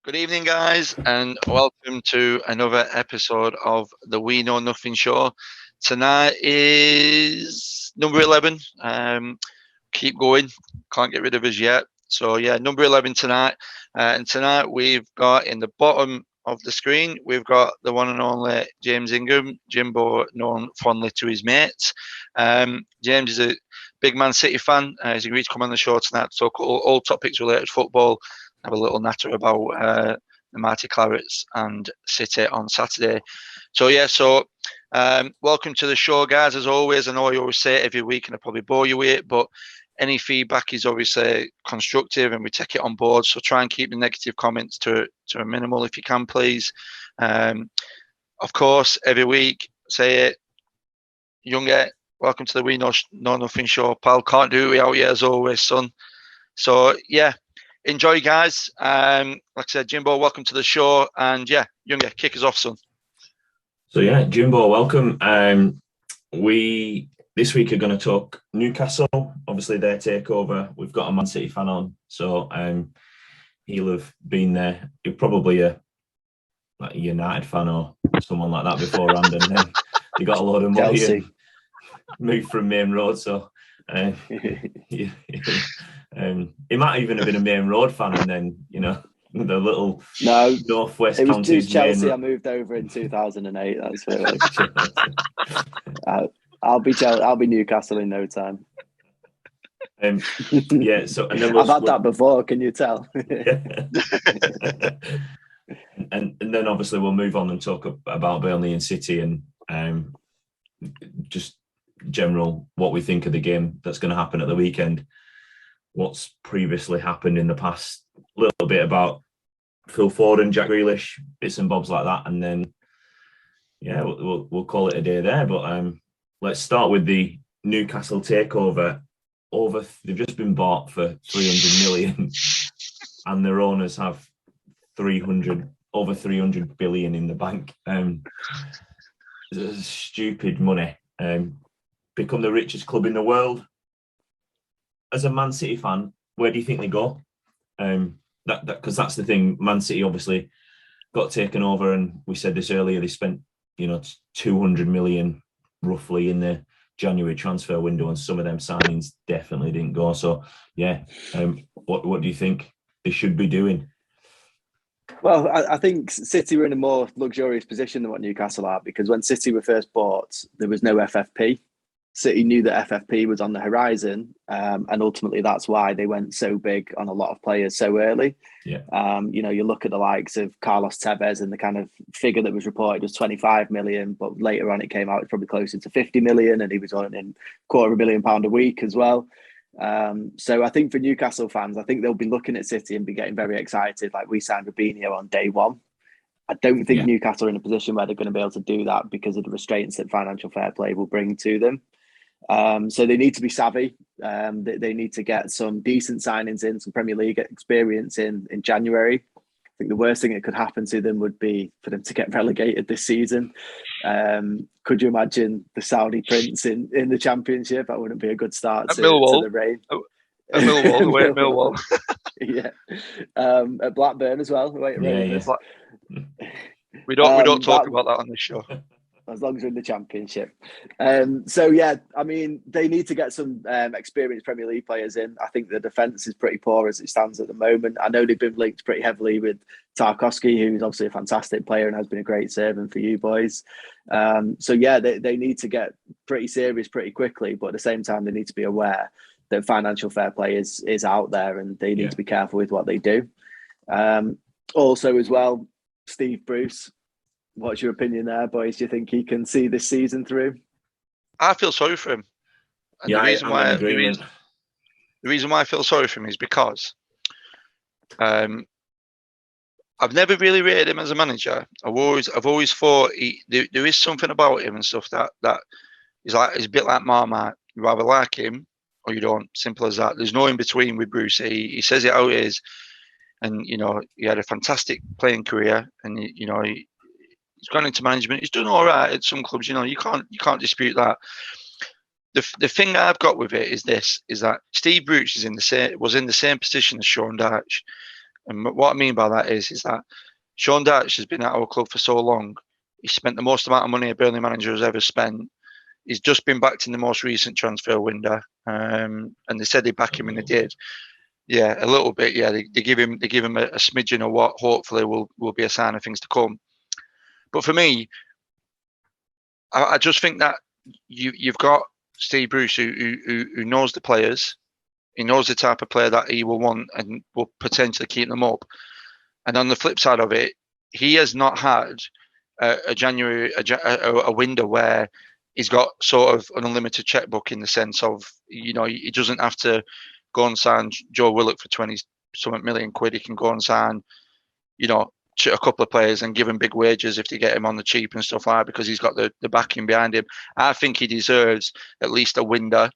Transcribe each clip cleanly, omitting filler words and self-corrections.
Good evening, guys, and welcome to another episode of the We Know Nothing show. Tonight is number 11. Keep going, can't get rid of us yet. So, yeah, number 11 tonight. And tonight we've got in the bottom of the screen, we've got the one and only James Ingham, Jimbo, known fondly to his mates. James is a big Man City fan. He's agreed to come on the show tonight to talk all topics related to football. Have a little natter about the Mighty Clarets and City on Saturday. So welcome to the show, guys. As always, I know I always say it every week and I probably bore you with it, but any feedback is obviously constructive and we take it on board. So try and keep the negative comments to a minimal if you can, please. Of course, every week, say it, Younger, welcome to the We Know Nothing show, pal. Can't do it without you as always, son. So, yeah. Enjoy, guys. Like I said, Jimbo, welcome to the show. And yeah, Younger, kick us off, son. So yeah, Jimbo, welcome. We this week are going to talk Newcastle, obviously their takeover. We've got a Man City fan on, so he'll have been there. He'll probably a United fan or someone like that beforehand, and then they got a load of money Chelsea. and moved from Main Road. So he might even have been a Main Road fan, and then the little northwest it was counties. just Chelsea. I moved over in 2008. That's what it was. I'll be Newcastle in no time. Yeah. So and then I've had that before. Can you tell? and then obviously we'll move on and talk about Burnley and City and just general what we think of the game that's going to happen at the weekend. What's previously happened in the past, a little bit about Phil Ford and Jack Grealish, bits and bobs like that, and then we'll call it a day there. But let's start with the Newcastle takeover. They've just been bought for 300 million, and their owners have over 300 billion in the bank. Stupid money. Become the richest club in the world. As a Man City fan, where do you think they go? Because that's the thing. Man City obviously got taken over, and we said this earlier. They spent 200 million roughly in the January transfer window, and some of them signings definitely didn't go. So what do you think they should be doing? Well, I think City were in a more luxurious position than what Newcastle are, because when City were first bought, there was no FFP. City knew that FFP was on the horizon, and ultimately that's why they went so big on a lot of players so early. Yeah. You look at the likes of Carlos Tevez, and the kind of figure that was reported was 25 million, but later on it came out it's probably closer to 50 million, and he was earning £250,000 a week as well. So I think for Newcastle fans, I think they'll be looking at City and be getting very excited. Like, we signed Robinho on day one. I don't think Newcastle are in a position where they're going to be able to do that because of the restraints that financial fair play will bring to them. So they need to be savvy. They need to get some decent signings in, some Premier League experience in January. I think the worst thing that could happen to them would be for them to get relegated this season. Could you imagine the Saudi prince in the Championship? That wouldn't be a good start to the reign. At Millwall, away at Millwall. Yeah. At Blackburn as well. Away at Ravens. We don't talk about that on this show. As long as we're in the Championship. They need to get some experienced Premier League players in. I think the defence is pretty poor as it stands at the moment. I know they've been linked pretty heavily with Tarkowski, who's obviously a fantastic player and has been a great servant for you boys. They need to get pretty serious pretty quickly, but at the same time, they need to be aware that financial fair play is out there, and they need to be careful with what they do. Also as well, Steve Bruce. What's your opinion there, boys? Do you think he can see this season through? I feel sorry for him. And the reason why I feel sorry for him is because I've never really rated him as a manager. I've always thought there is something about him and stuff that he's a bit like Marmite. You either like him or you don't. Simple as that. There's no in between with Bruce. He says it how it is, and he had a fantastic playing career, and he's gone into management. He's done all right at some clubs. You can't dispute that. The thing I've got with it is that Steve Bruce was in the same position as Sean Dyche, And what I mean by that is that Sean Dyche has been at our club for so long. He spent the most amount of money a Burnley manager has ever spent. He's just been backed in the most recent transfer window, and they said they'd back him, and they did. Yeah, a little bit. Yeah, they give him a smidgen of what hopefully will be a sign of things to come. But for me, I just think that you've got Steve Bruce who knows the players. He knows the type of player that he will want and will potentially keep them up. And on the flip side of it, he has not had a window where he's got sort of an unlimited checkbook, in the sense of, he doesn't have to go and sign Joe Willock for 20-something million quid. He can go and sign, a couple of players and give him big wages if they get him on the cheap and stuff like that, because he's got the backing behind him. I think he deserves at least a window,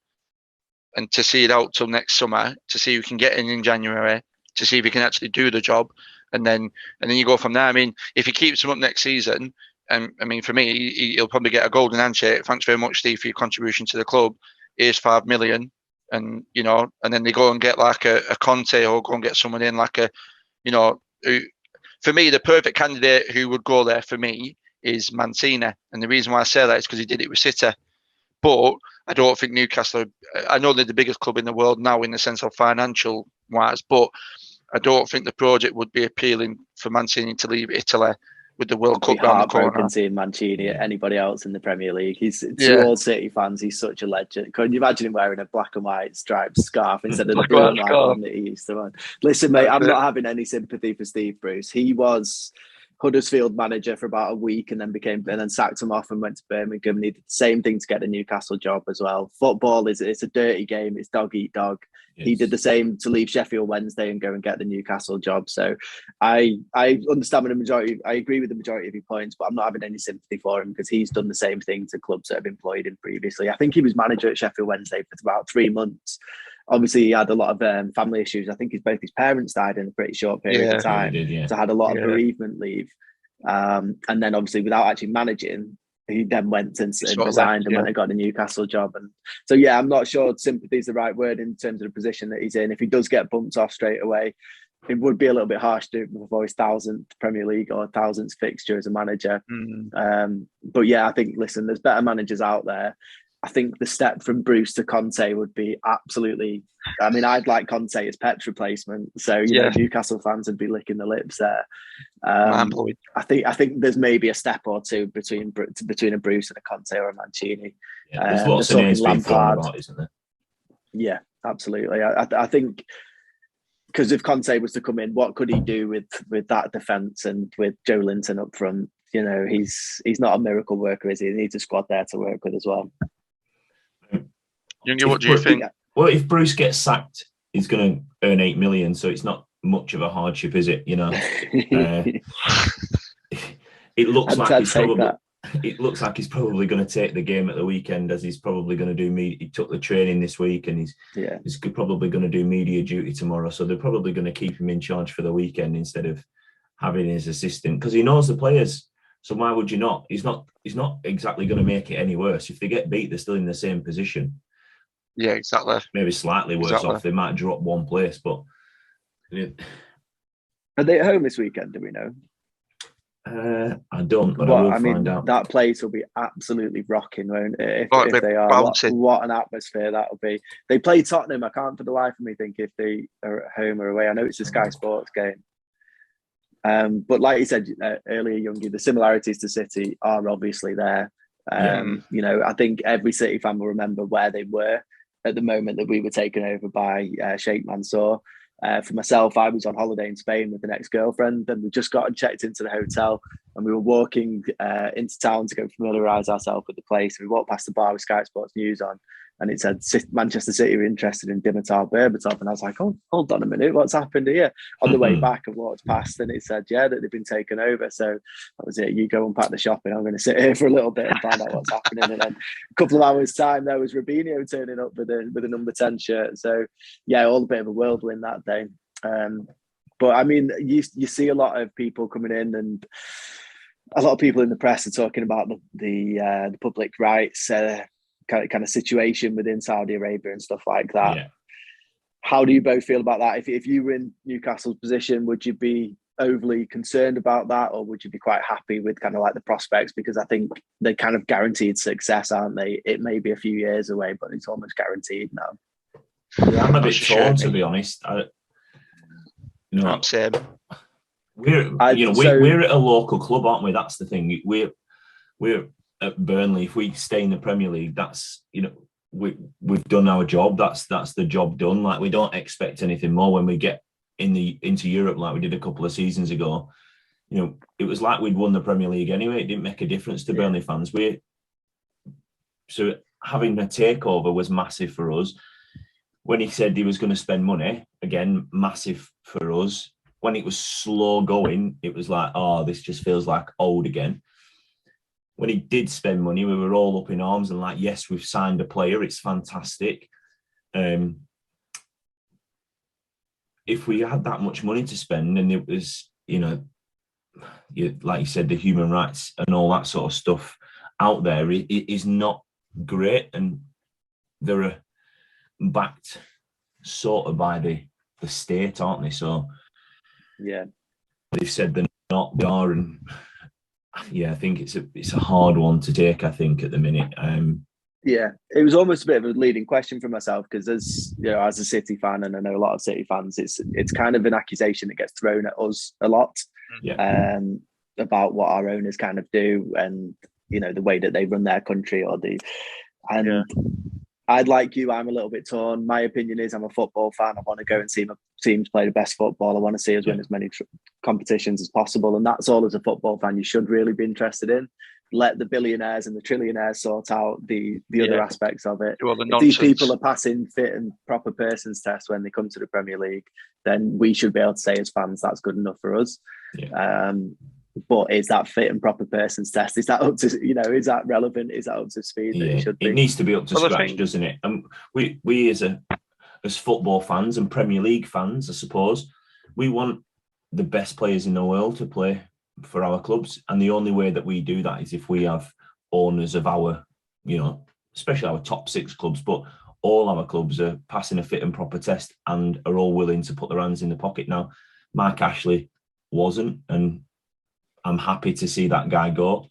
and to see it out till next summer, to see who can get in January, to see if he can actually do the job, and then you go from there. I mean, if he keeps him up next season, for me, he'll probably get a golden handshake. Thanks very much, Steve, for your contribution to the club. Here's 5 million, and and then they go and get like a Conte, or go and get someone in like who, for me, the perfect candidate who would go there for me is Mancini, and the reason why I say that is because he did it with City. But I don't think Newcastle, I know they're the biggest club in the world now in the sense of financial wise, but I don't think the project would be appealing for Mancini to leave Italy with the World Cup round the corner. Seeing Mancini at anybody else in the Premier League. He's, to all City fans, he's such a legend. Can you imagine him wearing a black and white striped scarf instead of the blue and white one that he used to run? Listen, mate, I'm not having any sympathy for Steve Bruce. He was Huddersfield manager for about a week, and then sacked him off and went to Birmingham. And he did the same thing to get the Newcastle job as well. Football it's a dirty game. It's dog eat dog. Yes. He did the same to leave Sheffield Wednesday and go and get the Newcastle job. So I understand with the majority. I agree with the majority of your points, but I'm not having any sympathy for him because he's done the same thing to clubs that have employed him previously. I think he was manager at Sheffield Wednesday for about 3 months. Obviously, he had a lot of family issues. I think both his parents died in a pretty short period of time. So had a lot of bereavement leave. And then obviously without actually managing, he then went and resigned and went and got a Newcastle job. And so, I'm not sure sympathy is the right word in terms of the position that he's in. If he does get bumped off straight away, it would be a little bit harsh to do it before his 1000th Premier League or 1000th fixture as a manager. But I think, listen, there's better managers out there. I think the step from Bruce to Conte would be absolutely. I mean, I'd like Conte as Pet's replacement, so Newcastle fans would be licking the lips there. I think there's maybe a step or two between a Bruce and a Conte or a Mancini. There's lots of names being thrown about, isn't there? Yeah, absolutely. I think because if Conte was to come in, what could he do with that defence and with Joe Linton up front? He's not a miracle worker, is he? He needs a squad there to work with as well. What do you think? Well, if Bruce gets sacked, he's going to earn 8 million, so it's not much of a hardship, is it? It looks like he's probably going to take the game at the weekend, as he's probably going to do. He took the training this week, and he's probably going to do media duty tomorrow. So they're probably going to keep him in charge for the weekend instead of having his assistant, because he knows the players. So why would you not? He's not exactly going to make it any worse. If they get beat, they're still in the same position. Yeah, exactly. Maybe slightly worse off. They might drop one place, but are they at home this weekend? Do we know? I don't, but I will find out. That place will be absolutely rocking, won't it? If they are, what an atmosphere that will be. They play Tottenham. I can't for the life of me think if they are at home or away. I know it's a Sky Sports game. But like you said earlier, Youngie, the similarities to City are obviously there. I think every City fan will remember where they were at the moment that we were taken over by Sheikh Mansour. For myself, I was on holiday in Spain with an ex-girlfriend, and we just got checked into the hotel, and we were walking into town to go familiarise ourselves with the place. We walked past the bar with Sky Sports News on, and it said Manchester City were interested in Dimitar Berbatov, and I was like, "Oh, hold on a minute, what's happened here?" On the way back, I walked past, and it said, "Yeah, that they've been taken over." So that was it. You go and pack the shopping. I'm going to sit here for a little bit and find out what's happening. And then a couple of hours' time, there was Robinho turning up with a number 10 shirt. So all a bit of a whirlwind that day. But I mean, you see a lot of people coming in, and a lot of people in the press are talking about the public rights kind of situation within Saudi Arabia and stuff like that. How do you both feel about that? If you were in Newcastle's position, would you be overly concerned about that, or would you be quite happy with kind of like the prospects? Because I think they're kind of guaranteed success, aren't they? It may be a few years away, but it's almost guaranteed now. Yeah, I'm a bit torn, to be honest. Same. We're at a local club, aren't we? That's the thing. We're at Burnley. If we stay in the Premier League, that's, we've done our job. That's the job done. Like, we don't expect anything more when we get into Europe, like we did a couple of seasons ago. It was like we'd won the Premier League anyway. It didn't make a difference to Burnley fans. So having a takeover was massive for us. When he said he was going to spend money, again, massive for us. When it was slow going, it was like, oh, this just feels like old again. When he did spend money, we were all up in arms and like, yes, we've signed a player. It's fantastic. If we had that much money to spend, and it was, like you said, the human rights and all that sort of stuff out there, it is not great. And they're backed sort of by the state, aren't they? So yeah, they've said they're not, they are. And yeah, I think it's a hard one to take, I think, at the minute. Yeah, it was almost a bit of a leading question for myself, because as a City fan, and I know a lot of City fans, it's kind of an accusation that gets thrown at us a lot, about what our owners kind of do, and the way that they run their country, I'd like you. I'm a little bit torn. My opinion is, I'm a football fan. I want to go and see my teams play the best football. I want to see us win as many competitions as possible, and that's all as a football fan you should really be interested in. Let the billionaires and the trillionaires sort out the other aspects of it. If these people are passing fit and proper persons tests when they come to the Premier League, then we should be able to say as fans that's good enough for us. Yeah. But is that fit and proper persons test? Is that up to, is that relevant? Is that up to speed? Yeah, that it should be? It needs to be up to scratch, doesn't it? And we as football fans and Premier League fans, I suppose, we want the best players in the world to play for our clubs, and the only way that we do that is if we have owners of our, especially our top 6 clubs, but all our clubs are passing a fit and proper test and are all willing to put their hands in the pocket. Now, Mark Ashley wasn't, and I'm happy to see that guy go.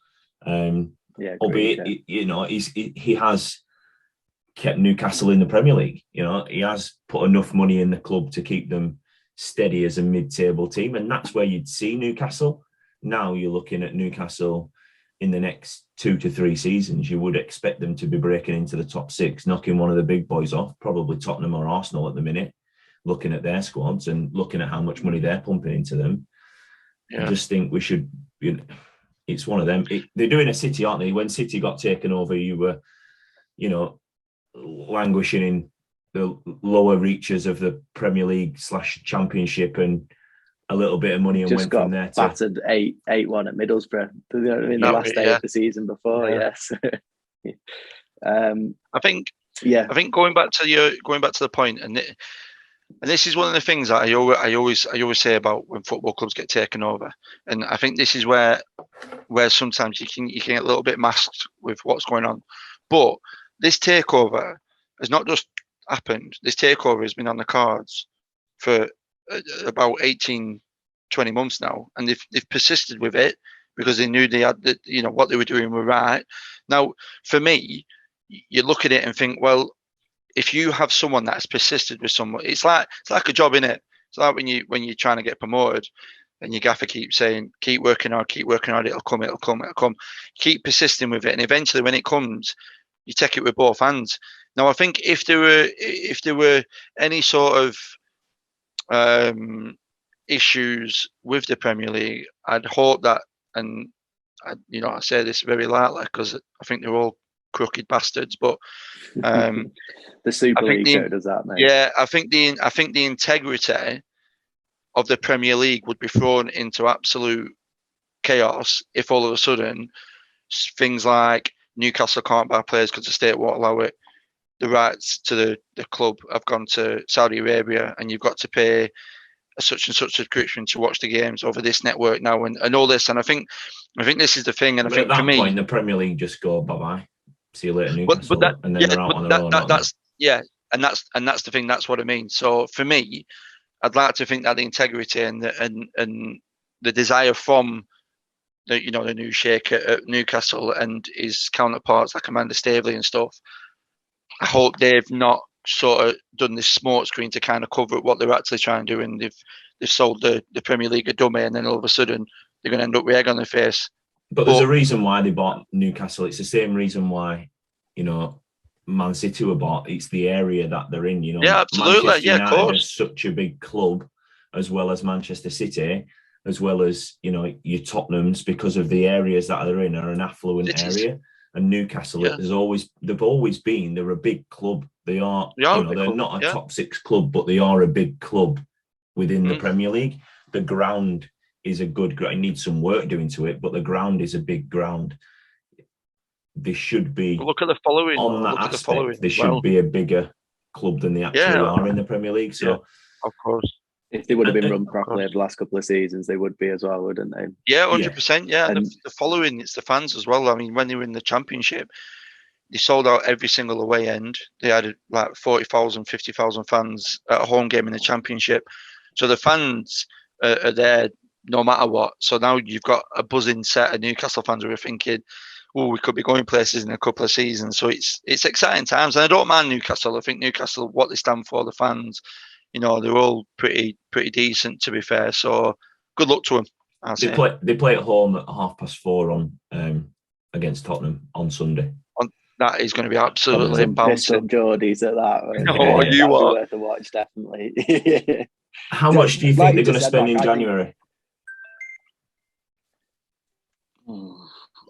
Albeit, he has kept Newcastle in the Premier League. He has put enough money in the club to keep them steady as a mid-table team, and that's where you'd see Newcastle. Now you're looking at Newcastle in the next 2 to 3 seasons. You would expect them to be breaking into the top 6, knocking one of the big boys off, probably Tottenham or Arsenal at the minute, looking at their squads and looking at how much money they're pumping into them. Yeah. I just think we should, it's one of them. They're doing a City, aren't they? When City got taken over, you were, languishing in the lower reaches of the Premier League / Championship, and a little bit of money and went from there to battered 8-1 at Middlesbrough in the last day of the season before. Yes. I think going back to the point, and this is one of the things that I always say about when football clubs get taken over, and I think this is where sometimes you can get a little bit masked with what's going on. But this takeover has not just happened. This takeover has been on the cards for about 18, 20 months now, and they've persisted with it because they knew they had what they were doing were right. Now, for me, you look at it and think, well, if you have someone that's persisted with someone, it's like a job, innit? It's like when you're trying to get promoted and your gaffer keeps saying, keep working hard, it'll come. Keep persisting with it, and eventually when it comes, you take it with both hands. Now, I think if there were any sort of issues with the Premier League, I'd hope that, and I say this very lightly because I think they're all crooked bastards, but the Super League does that, mate. Yeah, I think the integrity of the Premier League would be thrown into absolute chaos if all of a sudden things like Newcastle can't buy players because the state won't allow it. The rights to the club have gone to Saudi Arabia, and you've got to pay a such and such subscription to watch the games over this network now, and all this. And I think this is the thing. And I think at for me, that point, the Premier League just go bye-bye. See you later, Newcastle, and then they're out on their own. and that's the thing. That's what I mean. So for me, I'd like to think that the integrity and the desire from the the new sheikh at Newcastle and his counterparts like Amanda Staveley and stuff. I hope they've not sort of done this smoke screen to kind of cover up what they're actually trying to do, and they've sold the Premier League a dummy, and then all of a sudden they're going to end up with egg on their face. But there's a reason why they bought Newcastle. It's the same reason why, Man City were bought. It's the area that they're in. Yeah, absolutely. Manchester United United is such a big club, as well as Manchester City, as well as your Tottenhams, because of the areas that they're in are an affluent area. And Newcastle, they're a big club. They're not a top 6 club, but they are a big club within the Premier League. The ground is a good ground. It needs some work doing to it, but the ground is a big ground. They should be. Look at the following. On that aspect, they should be a bigger club than they actually are in the Premier League. So, of course, if they would have been run properly over the last couple of seasons, they would be as well, wouldn't they? Yeah, 100%. Yeah, and the following, it's the fans as well. I mean, when they were in the Championship, they sold out every single away end. They had like 40,000, 50,000 fans at a home game in the Championship. So the fans are there no matter what. So now you've got a buzzing set of Newcastle fans who are thinking, oh, we could be going places in a couple of seasons. So it's exciting times. And I don't mind Newcastle. I think Newcastle, what they stand for, the fans, they're all pretty decent, to be fair. So good luck to them. They play at home at 4:30 on against Tottenham on Sunday. That is going to be absolutely bouncing. Geordies at that. You are worth a watch, definitely. How much do you think they're going to spend in January?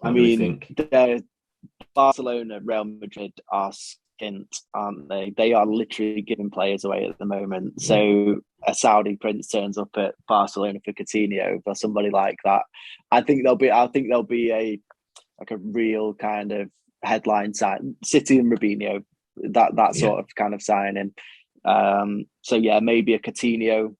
I mean, Barcelona, Real Madrid are skint, aren't they? They are literally giving players away at the moment. So a Saudi prince turns up at Barcelona for Coutinho or somebody like that. I think there'll be a real kind of headline sign. City and Robinho, that sort of kind of signing. So yeah, maybe a Coutinho.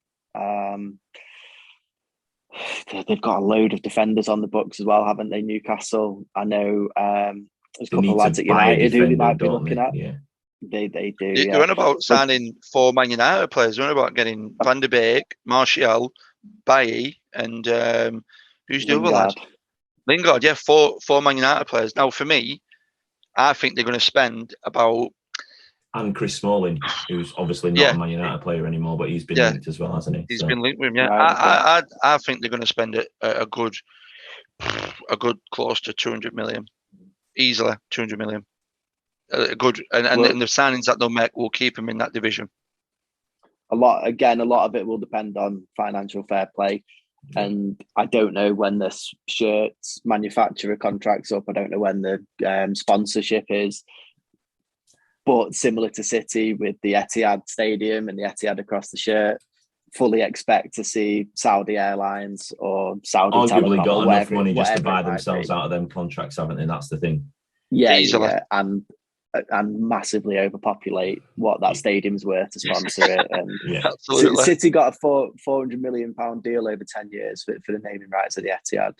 They've got a load of defenders on the books as well, haven't they? Newcastle. I know there's a couple of lads at United who they might be looking at. Yeah. They do. They're on about signing 4 Man United players. They're on about getting Van der Beek, Martial, Bailly, and who's the other lad? Lingard. Yeah, four Man United players. Now, for me, I think they're going to spend about. And Chris Smalling, who's obviously not a Man United player anymore, but he's been linked as well, hasn't he? He's been linked with him. Yeah, I think they're going to spend a good close to 200 million, easily 200 million. And the signings that they'll make will keep them in that division. A lot of it will depend on financial fair play. And I don't know when the shirts manufacturer contract's up. I don't know when the sponsorship is. But similar to City with the Etihad Stadium and the Etihad across the shirt, fully expect to see Saudi Airlines or Saudi arguably Telecom got enough money just to buy it themselves out of them contracts, haven't they? That's the thing. Yeah, and massively overpopulate what that stadium's worth to sponsor it. And absolutely. City got a £400 million deal over 10 years for the naming rights of the Etihad.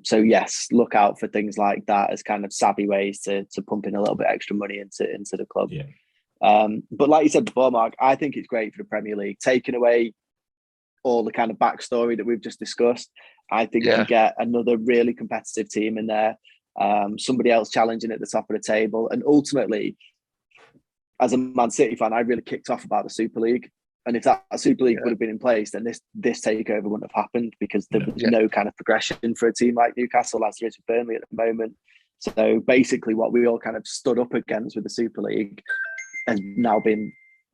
So yes, look out for things like that as kind of savvy ways to pump in a little bit extra money into the club. But like you said before, Mark, I think it's great for the Premier League. Taking away all the kind of backstory that we've just discussed, I think you get another really competitive team in there. Somebody else challenging at the top of the table, and ultimately, as a Man City fan, I really kicked off about the Super League. And if that Super League would have been in place, then this takeover wouldn't have happened, because there was no kind of progression for a team like Newcastle as there is with Burnley at the moment. So basically, what we all kind of stood up against with the Super League has now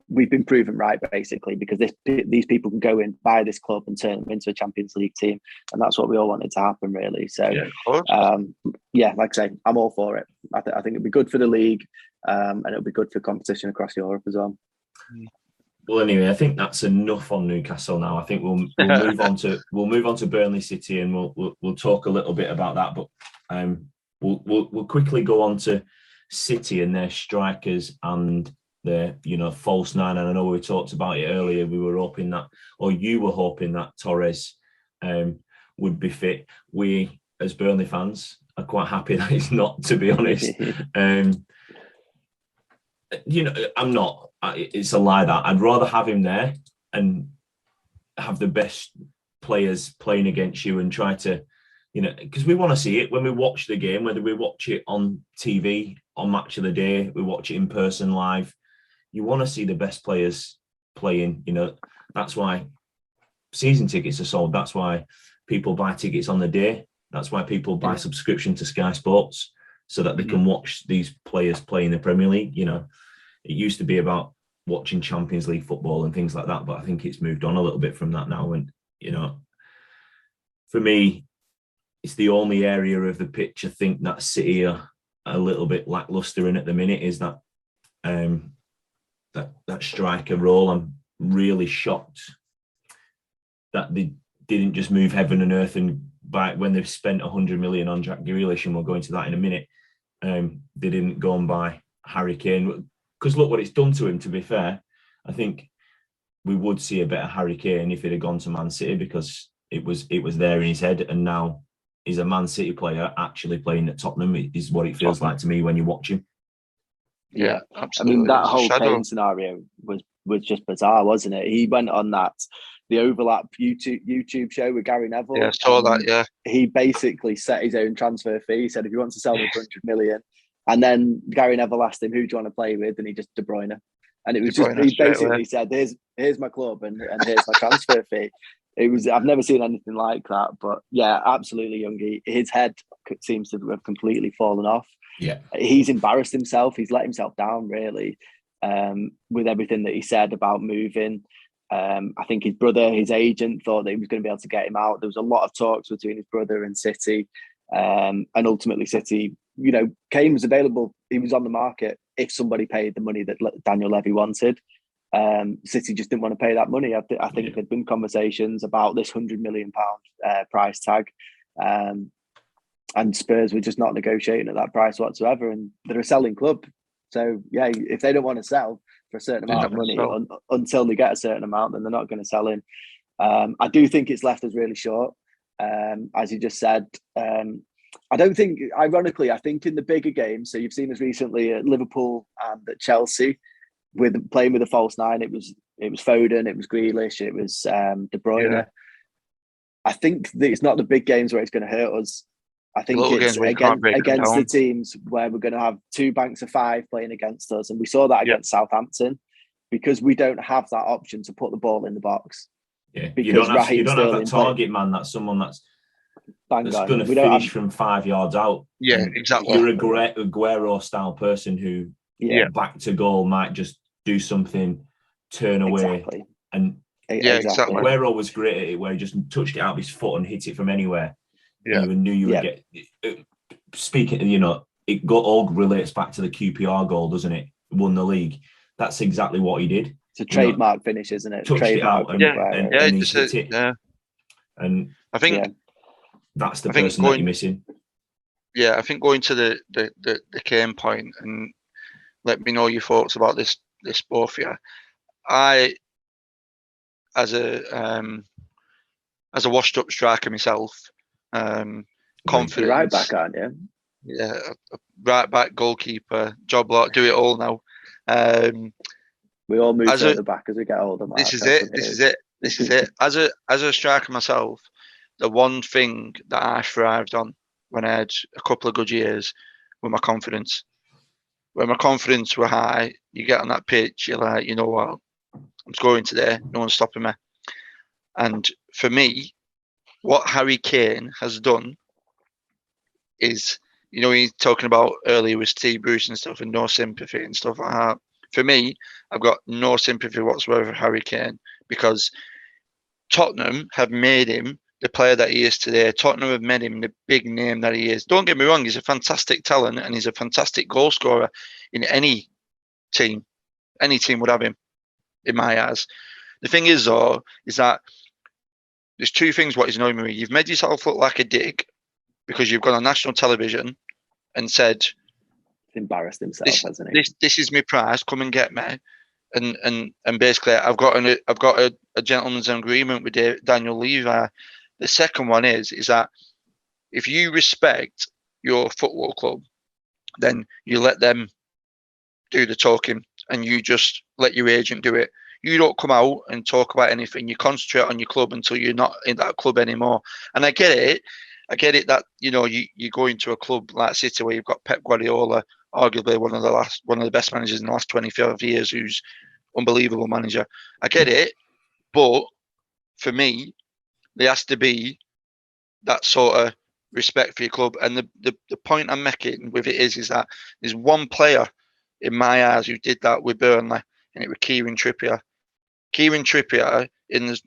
we've been proven right, basically, because these people can go in, buy this club, and turn them into a Champions League team, and that's what we all wanted to happen, really. So, like I say, I'm all for it. I think it'll be good for the league, and it'll be good for competition across Europe as well. Well, anyway, I think that's enough on Newcastle now. I think we'll move on to Burnley City, and we'll talk a little bit about that. But we'll quickly go on to City and their strikers and their false nine. And I know we talked about it earlier. We were hoping that, or you were hoping that Torres would be fit. We, as Burnley fans, are quite happy that he's not, to be honest. I'm not. It's a lie that I'd rather have him there and have the best players playing against you and try to, because we want to see it when we watch the game, whether we watch it on TV, on Match of the Day, we watch it in person live. You want to see the best players playing. That's why season tickets are sold. That's why people buy tickets on the day. That's why people buy subscription to Sky Sports so that they can watch these players play in the Premier League. It used to be about watching Champions League football and things like that, but I think it's moved on a little bit from that now. And, for me, it's the only area of the pitch I think that City are a little bit lackluster in at the minute is that that striker role. I'm really shocked that they didn't just move heaven and earth and when they've spent 100 million on Jack Grealish, and we'll go into that in a minute. They didn't go and buy Harry Kane, because look what it's done to him. To be fair, I think we would see a better Harry Kane if he'd have gone to Man City, because it was there in his head, and now he's a Man City player actually playing at Tottenham. Is what it feels like to me when you watch him. Yeah, absolutely. I mean, that whole Kane scenario was just bizarre, wasn't it? He went on the Overlap YouTube show with Gary Neville. Yeah, I saw that. Yeah, he basically set his own transfer fee. He said, if you want to sell me for 100 million, and then Gary Neville asked him, who do you want to play with? And he just De Bruyne. And it was he basically said, here's my club and here's my transfer fee. I've never seen anything like that. But yeah, absolutely, Youngie. His head seems to have completely fallen off. Yeah, he's embarrassed himself. He's let himself down, really, with everything that he said about moving. I think his brother, his agent, thought that he was going to be able to get him out. There was a lot of talks between his brother and City, and ultimately City, Kane was available. He was on the market if somebody paid the money that Daniel Levy wanted. City just didn't want to pay that money. I think there'd been conversations about this £100 million price tag, and Spurs were just not negotiating at that price whatsoever. And they're a selling club, so yeah, if they don't want to sell for a certain amount of money until they get a certain amount, then they're not going to sell him. I do think it's left us really short, as you just said. I don't think, ironically, I think in the bigger games, so you've seen us recently at Liverpool and at Chelsea, with playing with a false nine, it was Foden, it was Grealish, it was De Bruyne. Yeah. I think that it's not the big games where it's going to hurt us. I think it's against the teams where we're going to have two banks of five playing against us. And we saw that against Southampton, because we don't have that option to put the ball in the box. Yeah, you don't have that target man. That's someone that's going to finish from 5 yards out. Yeah, exactly. You're a Aguero style person who, back to goal, might just do something, turn away, and exactly. Aguero was great at it, where he just touched it out of his foot and hit it from anywhere. Yeah, you knew you would get. Speaking, it all relates back to the QPR goal, doesn't it? Won the league. That's exactly what he did. It's a trademark finish, isn't it? Touched it out and he hit it. Yeah. And I think that's the person that you're missing. Yeah, I think going to the Kane point, and let me know your thoughts about this both. Yeah, I as a washed up striker myself, confidence. You're right back, aren't you? Yeah, right back, goalkeeper, job lot, do it all now. We all move to the back as we get older. Mark. This is it. As a striker myself, the one thing that I thrived on when I had a couple of good years was my confidence. When my confidence were high, you get on that pitch, you're like, you know what, I'm scoring today, no one's stopping me. And for me, what Harry Kane has done is, he's talking about earlier with Steve Bruce and stuff, and no sympathy and stuff like that. For me, I've got no sympathy whatsoever for Harry Kane, because Tottenham have made him the player that he is today. Tottenham have made him the big name that he is. Don't get me wrong, he's a fantastic talent and he's a fantastic goal scorer in any team. Any team would have him, in my eyes. The thing is, though, is that there's two things what is annoying me. You've made yourself look like a dick because you've gone on national television and said, embarrassed himself, hasn't he? This is my prize. Come and get me. And basically, I've got a gentleman's agreement with Daniel Levy. The second one is that if you respect your football club, then you let them do the talking and you just let your agent do it. You don't come out and talk about anything. You concentrate on your club until you're not in that club anymore. And I get it. I get it that, you know, you go into a club like City where you've got Pep Guardiola, arguably one of the best managers in the last 25 years, who's unbelievable manager. I get it, but for me, there has to be that sort of respect for your club. And the point I'm making with it is that there's one player in my eyes who did that with Burnley, and it was Kieran Trippier. Kieran Trippier,